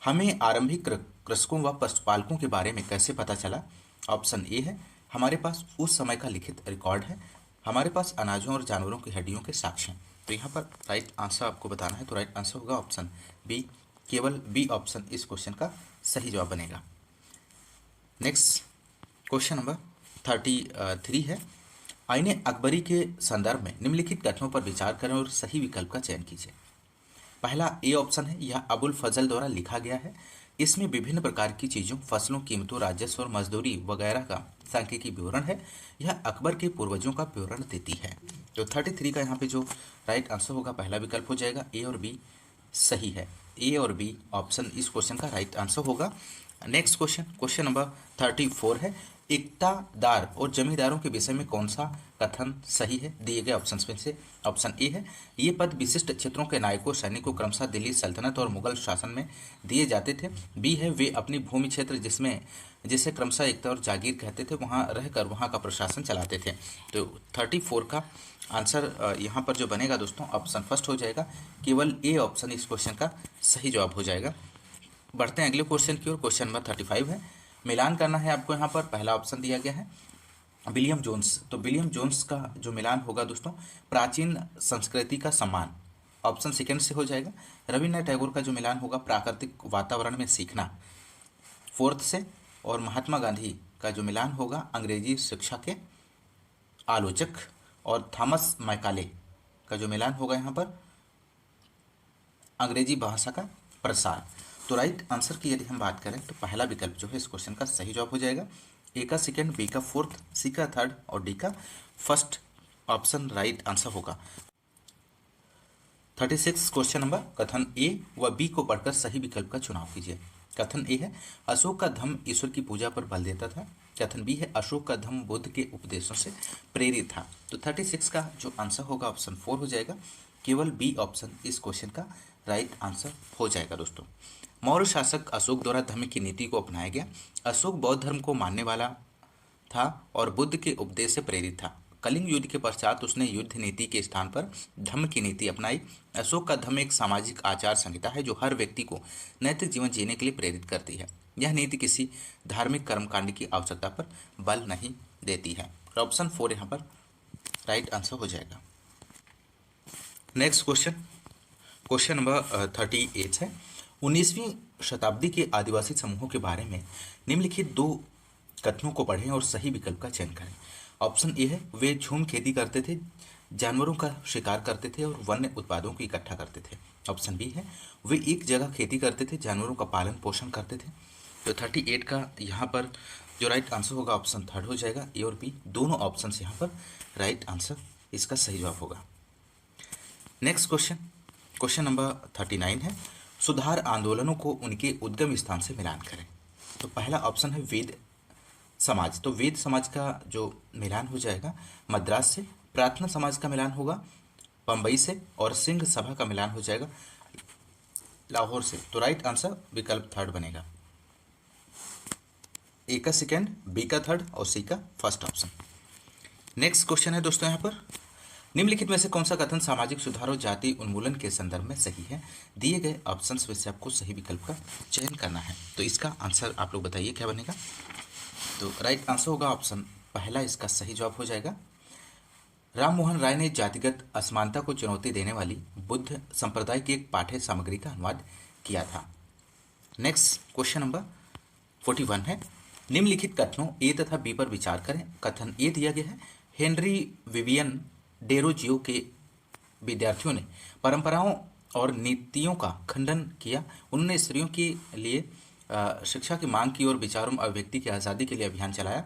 हमें आरंभिक कृषकों व पशुपालकों के बारे में कैसे पता चला। ऑप्शन ए है, हमारे पास उस समय का लिखित रिकॉर्ड है, हमारे पास अनाजों और जानवरों की हड्डियों के साक्ष्य हैं। तो यहाँ पर राइट आंसर आपको बताना है। तो राइट आंसर होगा ऑप्शन बी, केवल बी ऑप्शन इस क्वेश्चन का सही जवाब बनेगा। नेक्स्ट क्वेश्चन नंबर 33 है, आईने अकबरी के संदर्भ में निम्नलिखित कथनों पर विचार करें और सही विकल्प का चयन कीजिए। पहला ए ऑप्शन है, यह अबुल फजल द्वारा लिखा गया है, इसमें विभिन्न प्रकार की चीज़ों, फसलों, कीमतों, राजस्व और मजदूरी वगैरह का सांख्यिकी विवरण है, यह अकबर के पूर्वजों का विवरण देती है। तो 33 का यहाँ पे जो राइट आंसर होगा पहला विकल्प हो जाएगा, ए और बी सही है, ए और बी ऑप्शन इस क्वेश्चन का राइट आंसर होगा। नेक्स्ट क्वेश्चन, क्वेश्चन नंबर 34 है, इक्तादार और जमींदारों के विषय में कौन सा कथन सही है, दिए गए ऑप्शंस में से। ऑप्शन ए है, ये पद विशिष्ट क्षेत्रों के नायकों सैनिकों क्रमशः दिल्ली सल्तनत और मुगल शासन में दिए जाते थे। बी है, वे अपनी भूमि क्षेत्र जिसे क्रमशः एकता और जागीर कहते थे वहाँ रहकर वहाँ का प्रशासन चलाते थे। तो 34 का आंसर यहाँ पर जो बनेगा दोस्तों ऑप्शन फर्स्ट हो जाएगा, केवल ए ऑप्शन इस क्वेश्चन का सही जवाब हो जाएगा। बढ़ते हैं अगले क्वेश्चन की ओर। क्वेश्चन नंबर 35 है, मिलान करना है आपको। यहाँ पर पहला ऑप्शन दिया गया है विलियम जोन्स। तो विलियम जोन्स का जो मिलान होगा दोस्तों, प्राचीन संस्कृति का सम्मान, ऑप्शन सेकेंड से हो जाएगा। रविन्द्रनाथ टैगोर का जो मिलान होगा, प्राकृतिक वातावरण में सीखना, फोर्थ से। और महात्मा गांधी का जो मिलान होगा, अंग्रेजी शिक्षा के आलोचक। और थॉमस मैकाले का जो मिलान होगा यहाँ पर, अंग्रेजी भाषा का प्रसार। तो राइट आंसर की यदि हम बात करें तो पहला विकल्प जो है इस क्वेश्चन का सही जवाब हो जाएगा। ए का सेकेंड, बी का फोर्थ, सी का थर्ड और डी का फर्स्ट ऑप्शन राइट आंसर होगा। 36 क्वेश्चन नंबर, कथन ए व बी को पढ़कर सही विकल्प का चुनाव कीजिए। कथन ए है, अशोक का धम्म ईश्वर की पूजा पर बल देता था। कथन बी है, अशोक का धम्म बुद्ध के उपदेशों से प्रेरित था। तो 36 का जो आंसर होगा ऑप्शन 4 हो जाएगा, केवल बी ऑप्शन इस क्वेश्चन का राइट आंसर हो जाएगा। दोस्तों मौर्य शासक अशोक द्वारा धम्म की नीति को अपनाया गया। अशोक बौद्ध धर्म को मानने वाला था और बुद्ध के उपदेश से प्रेरित था। कलिंग युद्ध के पश्चात उसने युद्ध नीति के स्थान पर धम्म की नीति अपनाई। अशोक का धम्म एक सामाजिक आचार संहिता है जो हर व्यक्ति को नैतिक जीवन जीने के लिए प्रेरित करती है। यह नीति किसी धार्मिक कर्मकांड की आवश्यकता पर बल नहीं देती है। ऑप्शन 4 यहाँ पर राइट आंसर हो जाएगा। नेक्स्ट क्वेश्चन, क्वेश्चन नंबर 38 है, 19वीं शताब्दी के आदिवासी समूहों के बारे में निम्नलिखित 2 कथनों को पढ़ें और सही विकल्प का चयन करें। ऑप्शन ए है, वे झूम खेती करते थे, जानवरों का शिकार करते थे और वन्य उत्पादों को इकट्ठा करते थे। ऑप्शन बी है वे एक जगह खेती करते थे, जानवरों का पालन पोषण करते थे। तो 38 का यहाँ पर जो राइट आंसर होगा ऑप्शन थर्ड हो जाएगा। ए और बी दोनों ऑप्शन यहाँ पर राइट आंसर इसका सही जवाब होगा। नेक्स्ट क्वेश्चन, क्वेश्चन नंबर 39 है सुधार आंदोलनों को उनके उद्गम स्थान से मिलान करें। तो पहला ऑप्शन है वेद समाज। तो वेद समाज का जो मिलान हो जाएगा मद्रास से, प्रार्थना समाज का मिलान होगा बम्बई से, और सिंह सभा का मिलान हो जाएगा लाहौर से। तो राइट आंसर विकल्प थर्ड बनेगा। ए का सेकेंड, बी का थर्ड और सी का फर्स्ट ऑप्शन। नेक्स्ट क्वेश्चन है दोस्तों यहाँ पर निम्नलिखित में से कौन सा कथन सामाजिक सुधार और जाति उन्मूलन के संदर्भ में सही है। दिए गए ऑप्शंस में से आपको सही विकल्प का चयन करना है। तो इसका आंसर आप लोग बताइए क्या बनेगा। तो राइट आंसर होगा ऑप्शन पहला, इसका सही जवाब हो जाएगा। राम मोहन राय ने जातिगत असमानता को चुनौती देने वाली बुद्ध संप्रदाय की एक पाठ्य सामग्री का अनुवाद किया था। नेक्स्ट क्वेश्चन नंबर 41 है निम्नलिखित कथनों ए तथा बी पर विचार करें। कथन ए दिया गया है हेनरी विवियन डेरोजियो के विद्यार्थियों ने परंपराओं और नीतियों का खंडन किया। उन्होंने स्त्रियों के लिए शिक्षा की मांग की और विचारों अभिव्यक्ति की आज़ादी के लिए अभियान चलाया।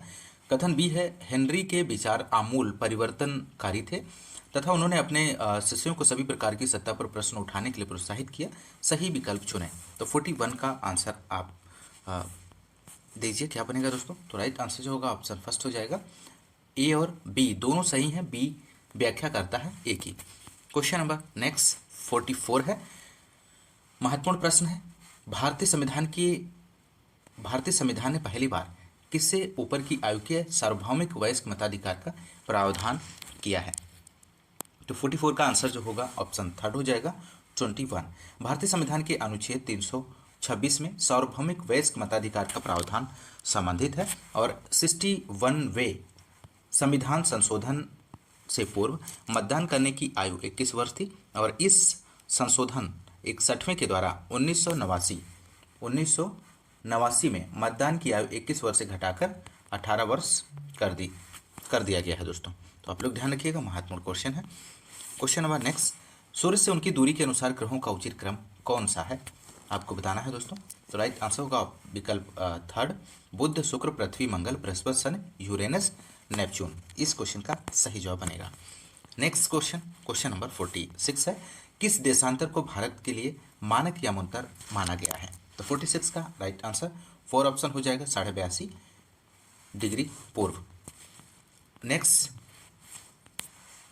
कथन बी है हेनरी के विचार आमूल परिवर्तनकारी थे तथा उन्होंने अपने शिष्यों को सभी प्रकार की सत्ता पर प्रश्न उठाने के लिए प्रोत्साहित किया। सही विकल्प चुनें। तो 41 का आंसर आप दीजिए क्या बनेगा दोस्तों। तो राइट आंसर जो होगा ऑप्शन फर्स्ट हो जाएगा। ए और बी दोनों सही हैं, बी व्याख्या करता है ए की। क्वेश्चन नंबर नेक्स्ट 44 है महत्वपूर्ण प्रश्न है भारतीय संविधान ने पहली बार किससे ऊपर की आयु के सार्वभौमिक वयस्क मताधिकार का प्रावधान किया है। तो 44 का आंसर जो होगा ऑप्शन थर्ड हो जाएगा 21। भारतीय संविधान के अनुच्छेद 326 में सार्वभौमिक वयस्क मताधिकार का प्रावधान संबंधित है और 61वें संविधान संशोधन से पूर्व मतदान करने की आयु 21 वर्ष थी और इस संशोधन 61वें के द्वारा 1989 में मतदान की आयु 21 वर्ष से घटाकर 18 वर्ष कर दिया गया है दोस्तों। तो आप लोग ध्यान रखिएगा, महत्वपूर्ण क्वेश्चन है। क्वेश्चन नंबर नेक्स्ट सूर्य से उनकी दूरी के अनुसार ग्रहों का उचित क्रम कौन सा है आपको बताना है दोस्तों। तो राइट आंसर होगा विकल्प थर्ड बुध शुक्र पृथ्वी मंगल बृहस्पति शनि यूरेनस नेपच्यून। इस क्वेश्चन का सही जवाब बनेगा। नेक्स्ट क्वेश्चन, क्वेश्चन नंबर 46 है किस देशांतर को भारत के लिए मानक यामोत्तर माना गया है। तो 46 का राइट आंसर 4 ऑप्शन हो जाएगा 82.5 डिग्री पूर्व। नेक्स्ट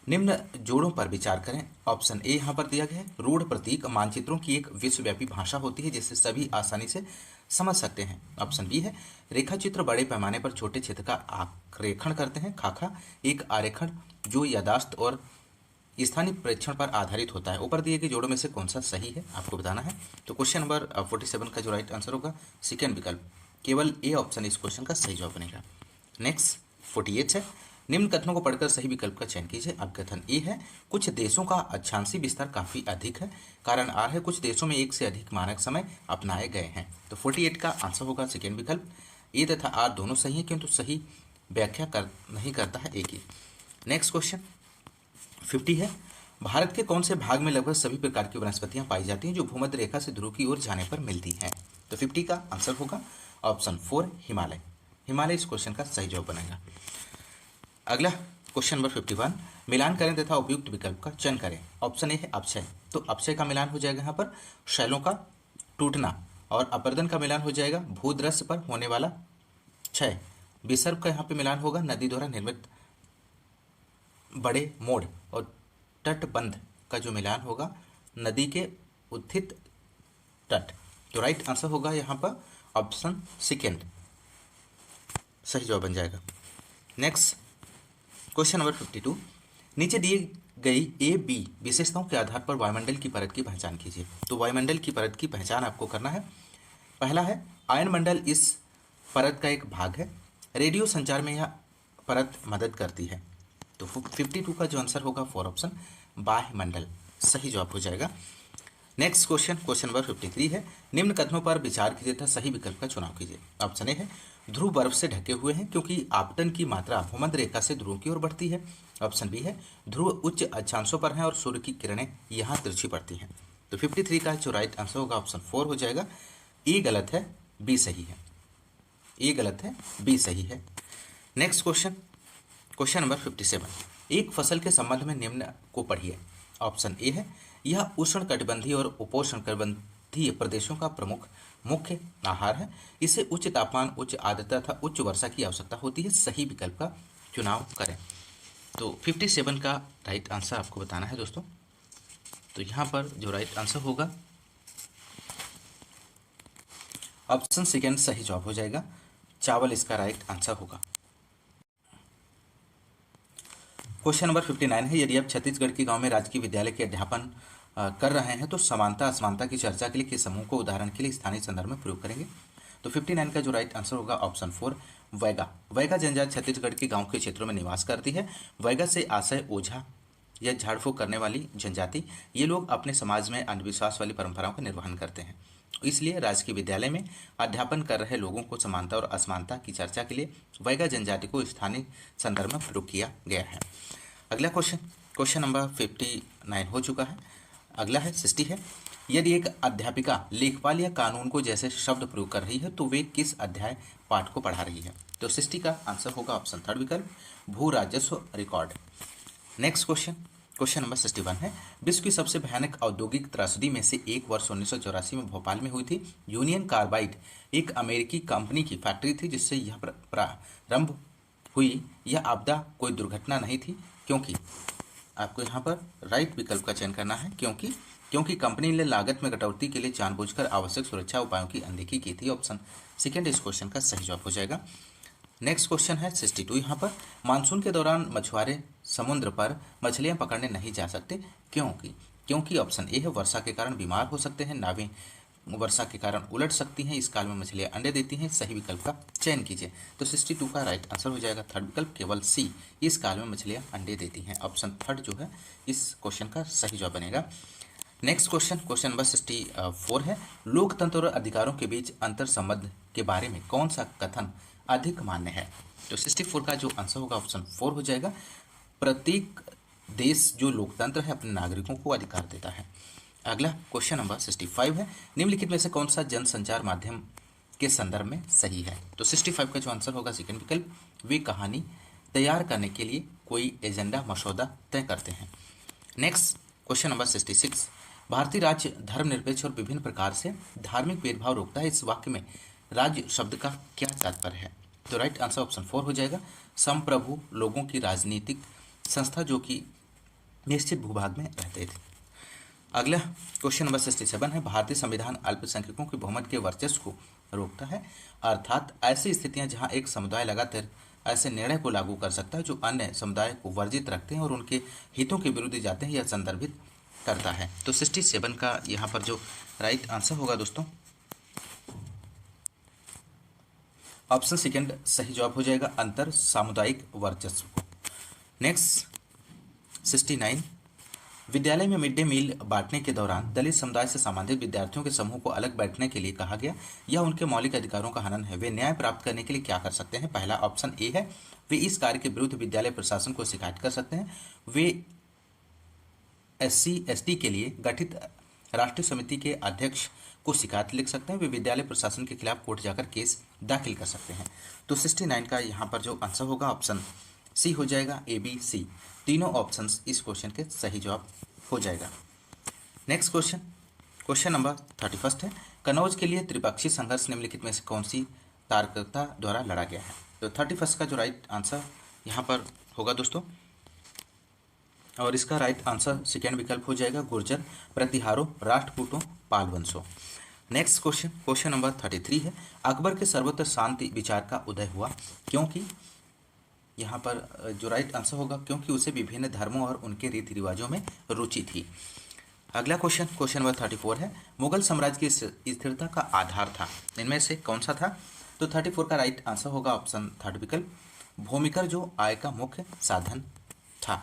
निम्न जोड़ों पर विचार करें। ऑप्शन ए यहाँ पर दिया गया है रूढ़ प्रतीक मानचित्रों की एक विश्वव्यापी भाषा होती है जिसे सभी आसानी से समझ सकते हैं। ऑप्शन बी है रेखा चित्र बड़े पैमाने पर छोटे क्षेत्र का आरेखण करते हैं। खाका एक आरेखण जो यादाश्त और स्थानीय प्रेक्षण पर आधारित होता है। ऊपर दिए गए जोड़ों में से कौन सा सही है आपको बताना है। तो क्वेश्चन नंबर 47 का जो राइट आंसर होगा सेकेंड विकल्प, केवल ए ऑप्शन इस क्वेश्चन का सही जवाब बनेगा। नेक्स्ट 48 है निम्न कथनों को पढ़कर सही विकल्प का चयन कीजिए। अब कथन ए है कुछ देशों का अक्षांशीय विस्तार काफी अधिक है। कारण आर है कुछ देशों में एक से अधिक मानक समय अपनाए गए हैं। तो 48 का आंसर होगा सेकेंड विकल्प। ए तथा आर दोनों सही है किंतु सही व्याख्या नहीं करता है ए की। नेक्स्ट क्वेश्चन 50 है भारत के कौन से भाग में लगभग सभी प्रकार की वनस्पतियां पाई जाती हैं जो भूमध्य रेखा से ध्रुव की ओर जाने पर मिलती हैं। तो 50 का आंसर होगा ऑप्शन 4 हिमालय। हिमालय इस क्वेश्चन का सही जवाब बनेगा। अगला क्वेश्चन नंबर 51 मिलान करें तथा उपयुक्त विकल्प का चयन करें। ऑप्शन ए है अपक्षय। तो अपक्षय का मिलान हो जाएगा यहाँ पर शैलों का टूटना और अपर्दन का मिलान हो जाएगा भूदृश्य पर होने वाला क्षय। विसर्ग का यहाँ पे मिलान होगा नदी द्वारा निर्मित बड़े मोड़ और तटबंध का जो मिलान होगा नदी के उत्थित तट। तो राइट आंसर होगा यहाँ पर ऑप्शन सेकेंड सही जवाब बन जाएगा। नेक्स्ट क्वेश्चन नंबर 52 नीचे दिए गई ए बी विशेषताओं के आधार पर वायुमंडल की परत की पहचान कीजिए। तो वायुमंडल की परत की पहचान आपको करना है। पहला है आयनमंडल इस परत का एक भाग है। रेडियो संचार में यह परत मदद करती है। तो 52 का जो आंसर होगा 4 ऑप्शन बाह्य मंडल सही जवाब हो जाएगा। नेक्स्ट क्वेश्चन, क्वेश्चन नंबर 53 है निम्न कथनों पर विचार कीजिए तथा सही विकल्प का चुनाव कीजिए। ऑप्शन ए है ध्रुव बर्फ से ढके हुए हैं क्योंकि आपतन की मात्रा भूमध्य रेखा से ध्रुव की ओर बढ़ती है। ऑप्शन बी है ध्रुव उच्च अक्षांशों पर हैं और सूर्य की किरणें यहाँ तिरछी पड़ती हैं। तो 53 का जो राइट आंसर होगा ऑप्शन 4 हो जाएगा। ए गलत है, बी सही है। ए गलत है, बी सही है। Next question, question number 57। एक फसल के संबंध में निम्न को पढ़िए। ऑप्शन ए है, यह उष्णकटिबंधीय और उपोष्णकटिबंधीय प्रदेशों का प्रमुख मुख्य आहार है। इसे उच्च तापमान, उच्च आर्द्रता तथा उच्च वर्षा की आवश्यकता होती है। सही विकल्प का चुनाव करें। तो 57 का राइट आंसर आपको बताना है दोस्तों। तो यहाँ पर जो राइट आंसर होगा ऑप्शन सेकेंड सही जवाब हो जाएगा। चावल इसका राइट आंसर होगा। क्वेश्चन नंबर 59 है, यदि आप छत्तीसगढ़ के गांव में राजकीय विद्यालय के अध्यापन कर रहे हैं तो समानता असमानता की चर्चा के लिए किस समूह को उदाहरण के लिए स्थानीय संदर्भ में प्रयोग करेंगे। तो 59 का जो राइट आंसर होगा ऑप्शन 4 वैगा। वैगा जनजाति छत्तीसगढ़ के गांव के क्षेत्रों में निवास करती है। वैगा से आशय ओझा या झाड़ फूक करने वाली जनजाति। ये लोग अपने समाज में अंधविश्वास वाली परंपराओं का निर्वहन करते हैं। इसलिए राजकीय विद्यालय में अध्यापन कर रहे लोगों को समानता और असमानता की चर्चा के लिए वैगा जनजाति को स्थानीय संदर्भ में प्रयोग किया गया है। अगला क्वेश्चन, क्वेश्चन नंबर 59 हो चुका है। अगला है 60 है, यदि एक अध्यापिका लेखपाल या कानून को जैसे शब्द प्रयोग कर रही है तो वे किस अध्याय पाठ को पढ़ा रही है। तो 60 का आंसर होगा ऑप्शन थर्ड विकल्प भू राजस्व record. Next question, question number 61 है, विश्व की सबसे भयानक औद्योगिक त्रासदी में से एक वर्ष 1984 में भोपाल में हुई थी। यूनियन कार्बाइड एक अमेरिकी कंपनी की फैक्ट्री थी जिससे यह प्रारंभ हुई। यह आपदा कोई दुर्घटना नहीं थी, क्योंकि आपको यहाँ पर राइट विकल्प का चयन करना है। क्योंकि कंपनी ने लागत में कटौती के लिए जानबूझकर आवश्यक सुरक्षा उपायों की अनदेखी की थी। ऑप्शन सेकेंड इस क्वेश्चन का सही जवाब हो जाएगा। नेक्स्ट क्वेश्चन है 62, यहाँ पर मानसून के दौरान मछुआरे समुद्र पर मछलियाँ पकड़ने नहीं जा सकते। क्योंकि ऑप्शन ए है, वर्षा के कारण बीमार हो सकते हैं, नावें वर्षा के कारण उलट सकती हैं, इस काल में मछलियाँ अंडे देती हैं। सही विकल्प का चयन कीजिए। तो 62 का राइट आंसर हो जाएगा थर्ड विकल्प केवल सी, इस काल में मछलियाँ अंडे देती हैं। ऑप्शन थर्ड जो है इस क्वेश्चन का सही जवाब बनेगा। नेक्स्ट क्वेश्चन, क्वेश्चन नंबर 64 है, लोकतंत्र और अधिकारों के बीच अंतर संबंध के बारे में कौन सा कथन अधिक मान्य है। तो 64 का जो आंसर होगा ऑप्शन 4 हो जाएगा। प्रत्येक देश जो लोकतंत्र है अपने नागरिकों को अधिकार देता है। अगला क्वेश्चन नंबर 65 है, निम्नलिखित में से कौन सा जनसंचार माध्यम के संदर्भ में सही है। तो 65 का जो आंसर होगा सेकंड विकल्प वे कहानी तैयार करने के लिए कोई एजेंडा मसौदा तय करते हैं। नेक्स्ट क्वेश्चन नंबर 66, भारतीय राज्य धर्मनिरपेक्ष और विभिन्न प्रकार से धार्मिक भेदभाव रोकता है। इस वाक्य में राज्य शब्द का क्या तात्पर्य है। तो राइट आंसर ऑप्शन 4 हो जाएगा। संप्रभु लोगों की राजनीतिक संस्था जो कि निश्चित भूभाग में रहते थे। अगला क्वेश्चन नंबर 67 है, भारतीय संविधान अल्पसंख्यकों के बहुमत के वर्चस्व को रोकता है, अर्थात ऐसी स्थितियां जहां एक समुदाय लगातार ऐसे निर्णय को लागू कर सकता है जो अन्य समुदाय को वर्जित रखते हैं और उनके हितों के विरुद्ध जाते हैं, यह संदर्भित करता है। तो 67 का यहाँ पर जो राइट आंसर होगा दोस्तों ऑप्शन सेकेंड सही जवाब हो जाएगा, अंतर सामुदायिक वर्चस्व को। नेक्स्ट 69, विद्यालय में मिड डे मील बांटने के दौरान दलित समुदाय से संबंधित विद्यार्थियों के समूह को अलग बैठने के लिए कहा गया। यह उनके मौलिक अधिकारों का हनन है। वे न्याय प्राप्त करने के लिए क्या कर सकते हैं। पहला ऑप्शन ए है, वे इस कार्य के विरुद्ध विद्यालय प्रशासन को शिकायत कर सकते हैं। वे SC/ST के लिए गठित राष्ट्रीय समिति के अध्यक्ष को शिकायत लिख सकते हैं। वे विद्यालय प्रशासन के खिलाफ कोर्ट जाकर केस दाखिल कर सकते हैं। तो 69 का यहाँ पर जो आंसर होगा ऑप्शन सी हो जाएगा, ABC। तीनों ऑप्शंस इस क्वेश्चन के सही जवाब हो जाएगा। नेक्स्ट क्वेश्चन, क्वेश्चन नंबर 31 है, कनौज के लिए त्रिपक्षीय संघर्ष निम्नलिखित में से कौन सी तारकता द्वारा लड़ा गया है। तो 31 का जो राइट आंसर यहाँ पर होगा दोस्तों, और इसका राइट आंसर सेकेंड विकल्प हो जाएगा, गुर्जर प्रतिहारों राष्ट्रकूटों पाल वंशों। नेक्स्ट क्वेश्चन, क्वेश्चन नंबर 33 है, अकबर के सर्वत्र शांति विचार का उदय हुआ क्योंकि, यहाँ पर जो राइट आंसर होगा क्योंकि उसे विभिन्न धर्मों और उनके रीति रिवाजों में रुचि थी। अगला क्वेश्चन, क्वेश्चन नंबर 34 है, मुगल साम्राज्य की स्थिरता का आधार था, इनमें से कौन सा था। तो 34 का राइट आंसर होगा ऑप्शन थर्ड विकल्प भूमिकर जो आय का मुख्य साधन था।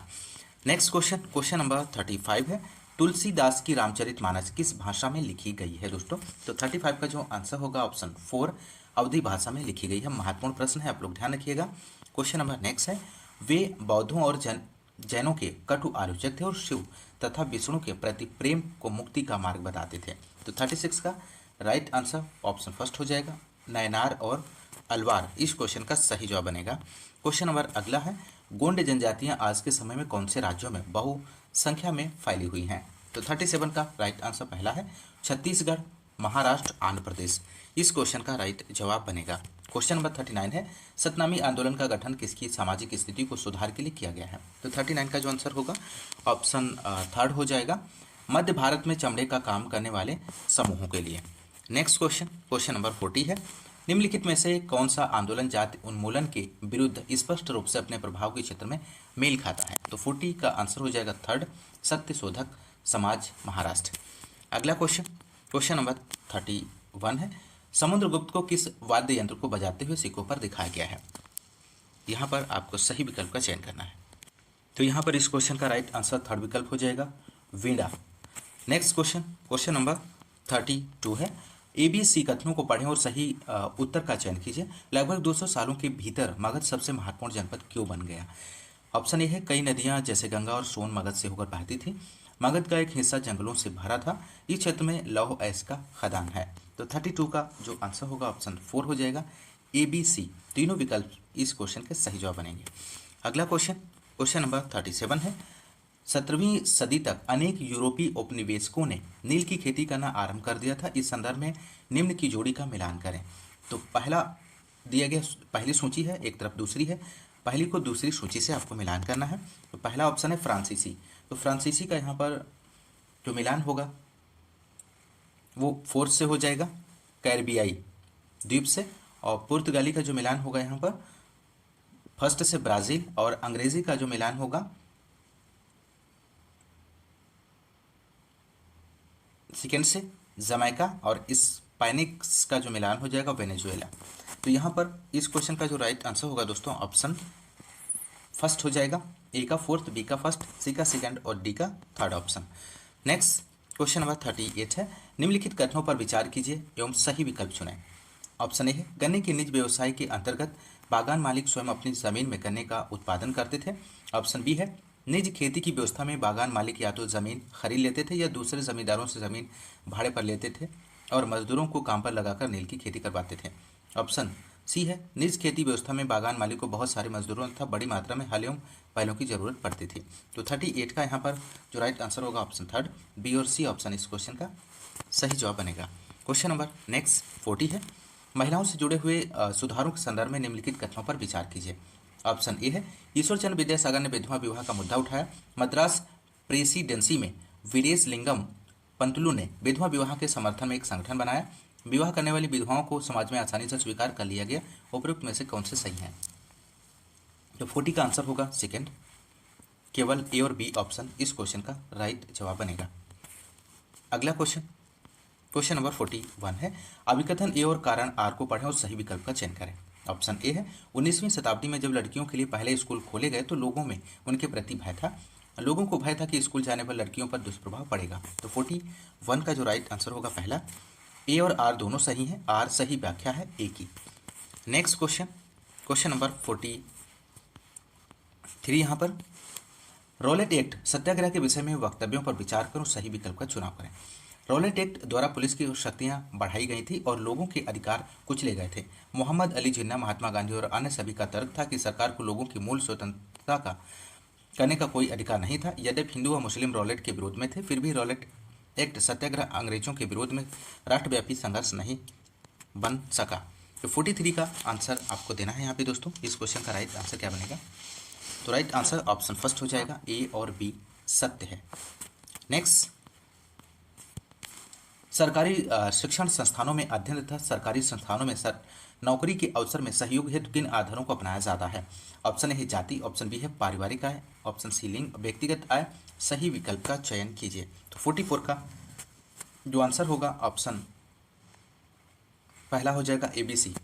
नेक्स्ट क्वेश्चन, क्वेश्चन नंबर 35 है, तुलसीदास की रामचरितमानस किस भाषा में लिखी गई है दोस्तों। तो 35 का जो आंसर होगा ऑप्शन 4 अवधी भाषा में लिखी गई है। महत्वपूर्ण प्रश्न है, आप लोग ध्यान रखिएगा। क्वेश्चन नंबर नेक्स्ट है, वे बौद्धों और जैनों के कटु आलोचक थे और शिव तथा विष्णु के प्रति प्रेम को मुक्ति का मार्ग बताते थे। तो 36 का राइट आंसर ऑप्शन फर्स्ट हो जाएगा, नयनार और अलवार इस क्वेश्चन का सही जवाब बनेगा। क्वेश्चन नंबर अगला है, गोंड जनजातियां आज के समय में कौन से राज्यों में बहुसंख्या में फैली हुई हैं? तो 37 का राइट आंसर पहला है छत्तीसगढ़, महाराष्ट्र, आंध्र प्रदेश इस क्वेश्चन का राइट जवाब बनेगा। क्वेश्चन नंबर 39 है, सतनामी आंदोलन का गठन किसकी सामाजिक स्थिति को सुधार के लिए किया गया है? तो 39 का जो आंसर होगा ऑप्शन थर्ड हो जाएगा, मध्य भारत में चमड़े का काम करने वाले समूहों के लिए। नेक्स्ट क्वेश्चन, क्वेश्चन नंबर 40 है, निम्नलिखित में से कौन सा आंदोलन जाति उन्मूलन के विरुद्ध स्पष्ट रूप से अपने प्रभाव के क्षेत्र में मेल खाता है? तो 40 का आंसर हो जाएगा थर्ड, सत्य शोधक समाज, महाराष्ट्र। अगला क्वेश्चन, क्वेश्चन नंबर 31 है, समुद्रगुप्त को किस वाद्य यंत्र को बजाते हुए सिक्कों पर दिखाया गया है? यहाँ पर आपको सही विकल्प का चयन करना है। तो यहाँ पर इस क्वेश्चन का राइट आंसर थर्ड विकल्प हो जाएगा, वीणा। नेक्स्ट क्वेश्चन, क्वेश्चन नंबर 32 है, ABC कथनों को पढ़ें और सही उत्तर का चयन कीजिए। लगभग 200 सालों के भीतर मगध सबसे महत्वपूर्ण जनपद क्यों बन गया? ऑप्शन ए है, कई नदियां जैसे गंगा और सोन मगध से होकर बहती थी। मगध का एक हिस्सा जंगलों से भरा था। इस क्षेत्र में लौह अयस्क का खदान है। तो 32 का जो आंसर होगा ऑप्शन 4 हो जाएगा, ABC। तीनों विकल्प इस क्वेश्चन के सही जवाब बनेंगे। अगला क्वेश्चन, क्वेश्चन नंबर 37 है, 17वीं सदी तक अनेक यूरोपीय उपनिवेशकों ने नील की खेती करना आरंभ कर दिया था। इस संदर्भ में निम्न की जोड़ी का मिलान करें। तो पहला दिया गया, पहली सूची है, एक तरफ दूसरी है, पहली को दूसरी सूची से आपको मिलान करना है। तो पहला ऑप्शन है फ्रांसीसी। तो फ्रांसीसी का यहाँ पर जो मिलान होगा वो फोर्थ से हो जाएगा, कैरिबियाई द्वीप से। और पुर्तगाली का जो मिलान होगा यहाँ पर फर्स्ट से ब्राज़ील। और अंग्रेजी का जो मिलान होगा सेकेंड से जमैका। और स्पेनिक्स का जो मिलान हो जाएगा वेनेजुएला। तो यहाँ पर इस क्वेश्चन का जो राइट आंसर होगा दोस्तों ऑप्शन फर्स्ट हो जाएगा, ए का फोर्थ, बी का फर्स्ट, सी का सेकंड और डी का third option. Next question number 38 है, निम्नलिखित कथनों पर विचार कीजिए एवं सही विकल्प चुनें। ऑप्शन ए है, गन्ने के निज व्यवसाय के अंतर्गत बागान मालिक स्वयं अपनी जमीन में गन्ने का उत्पादन करते थे। ऑप्शन बी है, निज खेती की व्यवस्था में बागान मालिक या तो जमीन खरीद लेते थे या दूसरे जमींदारों से जमीन भाड़े पर लेते थे और मजदूरों को काम पर लगाकर नील की खेती करवाते थे। ऑप्शन सी है, निज खेती व्यवस्था में बागान मालिक को बहुत सारे मजदूरों तथा बड़ी मात्रा में हल एवं बैलों की जरूरत पड़ती थी। तो 38 का यहाँ पर जो राइट आंसर होगा ऑप्शन थर्ड, बी और सी ऑप्शन इस क्वेश्चन का सही जवाब बनेगा। क्वेश्चन नंबर नेक्स्ट 40 है, महिलाओं से जुड़े हुए सुधारों के संदर्भ में निम्नलिखित कथनों पर विचार कीजिए। ऑप्शन ए है, ईश्वरचंद्र विद्यासागर ने विधवा विवाह का मुद्दा उठाया। मद्रास प्रेसिडेंसी में वीरेश लिंगम पंतुलु ने विधवा विवाह के समर्थन में एक संगठन बनाया। विवाह करने वाली विधवाओं को समाज में आसानी से स्वीकार कर लिया गया। उपयुक्त में से कौन से सही हैं? तो 40 का आंसर होगा सेकंड, केवल ए और बी ऑप्शन इस क्वेश्चन का राइट जवाब बनेगा। अगला क्वेश्चन, क्वेश्चन नंबर 41 है, अभिकथन ए और कारण आर को पढ़ें और सही विकल्प का चयन करें। ऑप्शन ए है, 19वीं शताब्दी में जब लड़कियों के लिए पहले स्कूल खोले गए तो लोगों में उनके प्रति भय था। लोगों को भय था कि स्कूल जाने पर लड़कियों पर दुष्प्रभाव पड़ेगा। तो 41 का जो राइट आंसर होगा पहला, ए और आर दोनों सही हैं, आर सही व्याख्या है ए की। नेक्स्ट क्वेश्चन, क्वेश्चन नंबर 43 यहाँ पर, रॉलेट एक्ट सत्याग्रह के विषय में वक्तव्यों पर विचार करो, सही विकल्प का चुनाव करें। रॉलेट एक्ट द्वारा पुलिस की शक्तियां बढ़ाई गई थी और लोगों के अधिकार कुचले गए थे। मोहम्मद अली जिन्ना, महात्मा गांधी और अन्य सभी का तर्क था कि सरकार को लोगों की मूल स्वतंत्रता का करने का कोई अधिकार नहीं था। यद्यपि हिंदू व मुस्लिम रॉलेट के विरोध में थे, फिर भी रॉलेट एक्ट सत्याग्रह अंग्रेजों के विरोध में राष्ट्रव्यापी संघर्ष नहीं बन सका। तो 43 का आंसर आपको देना है यहाँ पे दोस्तों। इस क्वेश्चन का राइट आंसर क्या बनेगा? तो राइट आंसर ऑप्शन फर्स्ट हो जाएगा, ए और बी सत्य है। नेक्स्ट, सरकारी शिक्षण संस्थानों में अध्ययन तथा सरकारी संस्थानों में नौकरी के अवसर में सहयोग हेतु किन आधारों को अपनाया जाता है? ऑप्शन ए है जाति, ऑप्शन बी है पारिवारिक आय, ऑप्शन सी लिंग, व्यक्तिगत आय। सही विकल्प का चयन कीजिए। तो 44 का जो आंसर होगा ऑप्शन पहला हो जाएगा ABC।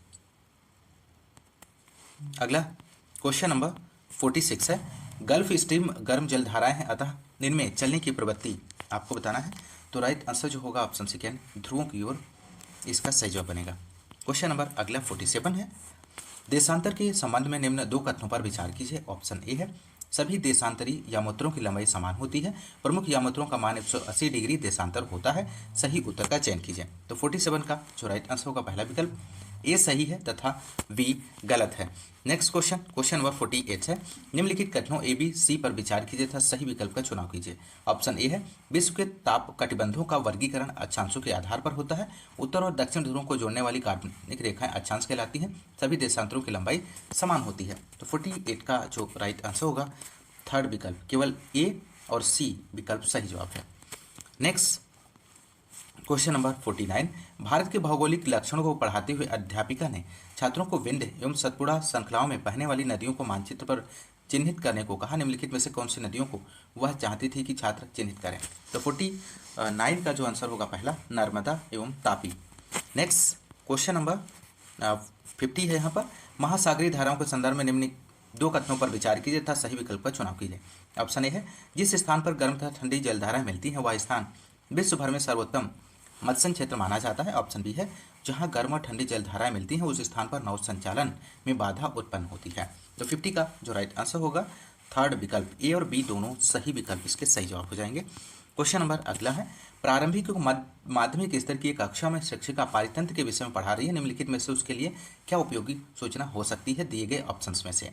अगला क्वेश्चन नंबर 46 है, गल्फ स्ट्रीम गर्म जलधाराएं हैं, अतः इनमें चलने की प्रवृत्ति आपको बताना है। तो राइट आंसर जो होगा ऑप्शन सेकेंड, ध्रुवों की ओर इसका सही जवाब बनेगा। क्वेश्चन नंबर अगला 47 है, देशांतर के संबंध में निम्न दो कथनों पर विचार कीजिए। ऑप्शन ए है, सभी देशांतरी यामात्रों की लंबाई समान होती है। प्रमुख यामात्रों का मान 180 डिग्री देशांतर होता है। सही उत्तर का चयन कीजिए। तो 47 का जो राइट आंसर होगा पहला विकल्प ए सही है तथा बी गलत है। नेक्स्ट क्वेश्चन, क्वेश्चन नंबर 48 है, निम्नलिखित कथनों ए बी सी पर विचार कीजिए तथा सही विकल्प का चुनाव कीजिए। ऑप्शन ए है, विश्व के ताप कटिबंधों का वर्गीकरण अक्षांशों के आधार पर होता है। उत्तर और दक्षिण ध्रुवों को जोड़ने वाली काल्पनिक रेखाएं अक्षांश कहलाती हैं। सभी देशांतरों की लंबाई समान होती है। तो 48 का जो राइट आंसर होगा थर्ड विकल्प, केवल ए और सी विकल्प सही जवाब है। नेक्स्ट क्वेश्चन नंबर 49, भारत के भौगोलिक लक्षणों को पढ़ाते हुए अध्यापिका ने छात्रों को विंध्य एवं सतपुड़ा श्रृंखलाओं में बहने वाली नदियों को मानचित्र पर चिन्हित करने को कहा। निम्नलिखित में से कौन सी नदियों को वह चाहती थी कि छात्र चिन्हित करें। तो 49 का जो आंसर होगा पहला नर्मदा एवं तापी। नेक्स्ट क्वेश्चन नंबर 50 है, यहाँ पर महासागरीय धाराओं के संदर्भ में निम्न दो कथनों पर विचार कीजिए तथा सही विकल्प का चुनाव कीजिए। ऑप्शन ए है, जिस स्थान पर गर्म तथा ठंडी जलधाराएं मिलती हैं वह स्थान विश्व भर में सर्वोत्तम मत्स्य क्षेत्र माना जाता है। ऑप्शन बी है, जहां गर्म और ठंडी जलधाराएं मिलती हैं उस स्थान पर नौ संचालन में बाधा उत्पन्न होती है। तो 50 का जो राइट आंसर होगा थर्ड विकल्प, ए और बी दोनों सही विकल्प इसके सही जवाब हो जाएंगे। क्वेश्चन नंबर अगला है, प्रारंभिक माध्यमिक स्तर की एक कक्षा में शिक्षिका पारितंत्र के विषय में पढ़ा रही है। निम्नलिखित में से उसके लिए क्या उपयोगी सूचना हो सकती है दिए गए ऑप्शंस में से।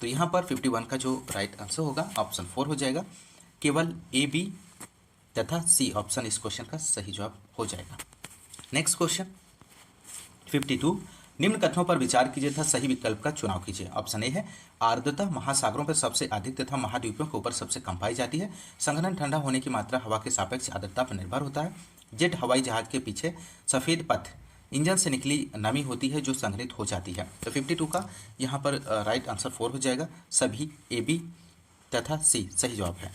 तो यहाँ पर 51 का जो राइट आंसर होगा ऑप्शन 4 हो जाएगा, केवल ए बी तथा सी ऑप्शन इस क्वेश्चन का सही जवाब हो जाएगा। नेक्स्ट क्वेश्चन 52, निम्न कथनों पर विचार कीजिए तथा सही विकल्प का चुनाव कीजिए। ऑप्शन ए है, आर्द्रता महासागरों पर सबसे अधिक तथा महाद्वीपों के ऊपर सबसे कम पाई जाती है। संघनन ठंडा होने की मात्रा हवा के सापेक्ष आर्द्रता पर निर्भर होता है। जेट हवाई जहाज के पीछे सफेद पथ इंजन से निकली नमी होती है जो संग्रहित हो जाती है। तो 52 का यहाँ पर राइट आंसर 4 हो जाएगा, सभी ए बी तथा सी सही जवाब है।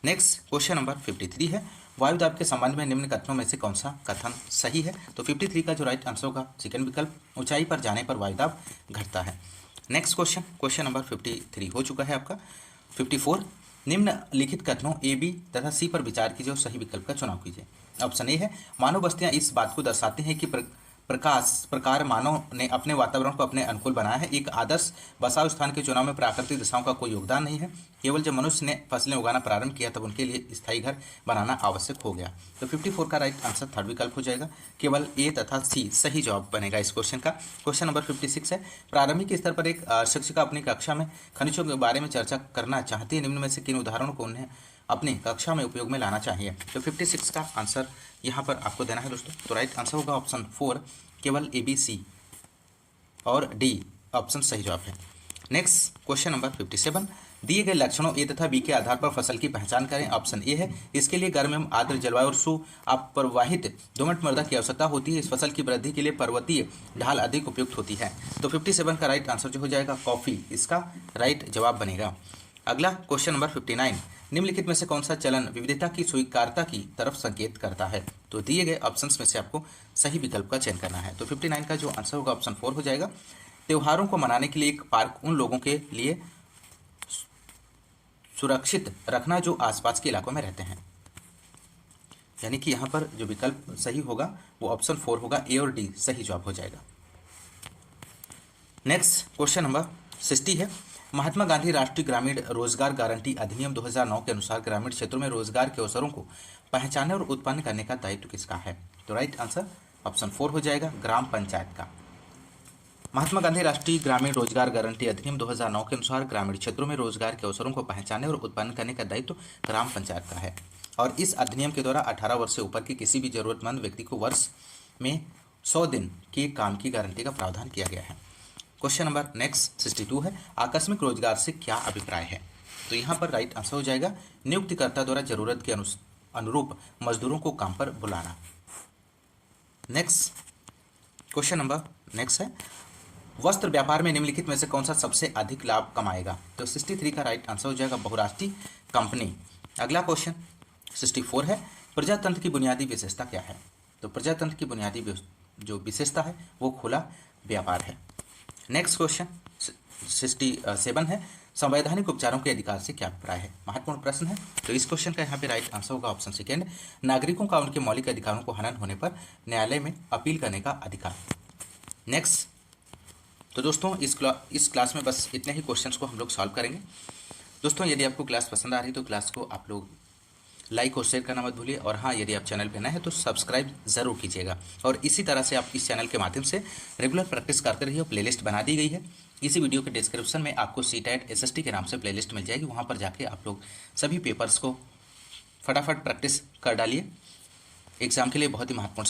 नेक्स्ट क्वेश्चन नंबर 53 है, वायुदाब के संबंध में निम्न कथनों में से कौन सा कथन सही है। तो 53 का जो राइट आंसर होगा सेकंड विकल्प, ऊंचाई पर जाने पर वायुदाब घटता है। नेक्स्ट क्वेश्चन, क्वेश्चन नंबर 53 हो चुका है आपका। 54, निम्नलिखित कथनों ए बी तथा सी पर विचार कीजिए और सही विकल्प का चुनाव कीजिए। ऑप्शन ए है, मानव बस्तियां इस बात को दर्शाती हैं कि प्रकार मानव ने अपने वातावरण को अपने अनुकूल बनाया है। एक आदर्श बसाव स्थान के चुनाव में प्राकृतिक दिशाओं का कोई योगदान नहीं है। केवल जब मनुष्य ने फसलें उगाना प्रारंभ किया तब उनके लिए स्थायी घर बनाना आवश्यक हो गया। तो 54 का राइट आंसर थर्ड विकल्प हो जाएगा, केवल ए तथा सी सही जवाब बनेगा इस क्वेश्चन का। क्वेश्चन नंबर 56 है, प्रारंभिक स्तर पर एक शिक्षिका अपनी कक्षा में खनिजों के बारे में चर्चा करना चाहती है। निम्न में से किन उदाहरणों को उन्हें अपनी कक्षा में उपयोग में लाना चाहिए। तो 56 का आंसर यहाँ पर आपको देना है दोस्तों। तो राइट आंसर होगा ऑप्शन 4, केवल ए बी सी और डी ऑप्शन सही जवाब है। नेक्स्ट क्वेश्चन नंबर 57, दिए गए लक्षणों ए तथा बी के आधार पर फसल की पहचान करें। ऑप्शन ए है, इसके लिए गर्म एवं आर्द्र जलवायु और सुअप्रवाहित दोमट मृदा की आवश्यकता होती है। इस फसल की वृद्धि के लिए पर्वतीय ढाल अधिक उपयुक्त होती है। तो 57 का राइट आंसर जो हो जाएगा कॉफी इसका राइट जवाब बनेगा। अगला क्वेश्चन नंबर 59, निम्नलिखित में से कौन सा चलन विविधता की स्वीकार्यता की तरफ संकेत करता है। तो दिए गए ऑप्शंस में से आपको सही विकल्प का चयन करना है। तो 59 का जो आंसर होगा ऑप्शन 4 हो जाएगा। त्योहारों को मनाने के लिए एक पार्क उन लोगों के लिए सुरक्षित रखना जो आसपास के इलाकों में रहते हैं, यानी कि यहाँ पर जो विकल्प सही होगा वो ऑप्शन 4 होगा, ए और डी सही जवाब हो जाएगा। नेक्स्ट क्वेश्चन नंबर 60 है, महात्मा गांधी राष्ट्रीय ग्रामीण रोजगार गारंटी अधिनियम 2009 के अनुसार ग्रामीण क्षेत्रों में रोजगार के अवसरों को पहचानने और उत्पन्न करने का दायित्व किसका है। तो राइट आंसर ऑप्शन 4 हो जाएगा, ग्राम पंचायत का। महात्मा गांधी राष्ट्रीय ग्रामीण रोजगार गारंटी अधिनियम 2009 के अनुसार ग्रामीण क्षेत्रों में रोजगार के अवसरों को पहचानने और उत्पन्न करने का दायित्व ग्राम पंचायत का है। और इस अधिनियम के द्वारा 18 वर्ष से ऊपर के किसी भी जरूरतमंद व्यक्ति को वर्ष में 100 दिन के काम की गारंटी का प्रावधान किया गया है। क्वेश्चन नंबर नेक्स्ट 62 है, आकस्मिक रोजगार से क्या अभिप्राय है। तो यहाँ पर राइट आंसर हो जाएगा, नियुक्तिकर्ता द्वारा जरूरत के अनुरूप मजदूरों को काम पर बुलाना। नेक्स्ट क्वेश्चन नंबर नेक्स्ट है, वस्त्र व्यापार में निम्नलिखित में से कौन सा सबसे अधिक लाभ कमाएगा। तो 63 का राइट आंसर हो जाएगा, बहुराष्ट्रीय कंपनी। अगला क्वेश्चन 64 है, प्रजातंत्र की बुनियादी विशेषता क्या है। तो प्रजातंत्र की बुनियादी जो विशेषता है वो खुला व्यापार है। नेक्स्ट क्वेश्चन 67 है, संवैधानिक उपचारों के अधिकार से क्या अभिप्राय है। महत्वपूर्ण प्रश्न है। तो इस क्वेश्चन का यहाँ पे राइट आंसर होगा ऑप्शन सेकेंड, नागरिकों का उनके मौलिक अधिकारों को हनन होने पर न्यायालय में अपील करने का अधिकार। नेक्स्ट, तो दोस्तों इस क्लास में बस इतने ही क्वेश्चंस को हम लोग सॉल्व करेंगे। दोस्तों यदि आपको क्लास पसंद आ रही है तो क्लास को आप लोग लाइक और शेयर करना मत भूलिए, और हाँ, यदि आप चैनल पर नए हैं तो सब्सक्राइब ज़रूर कीजिएगा। और इसी तरह से आप इस चैनल के माध्यम से रेगुलर प्रैक्टिस करते रहिए। प्लेलिस्ट बना दी गई है, इसी वीडियो के डिस्क्रिप्शन में आपको CTET SST के नाम से प्लेलिस्ट मिल जाएगी, वहाँ पर जाके आप लोग सभी पेपर्स को फटाफट प्रैक्टिस कर डालिए। एग्ज़ाम के लिए बहुत ही महत्वपूर्ण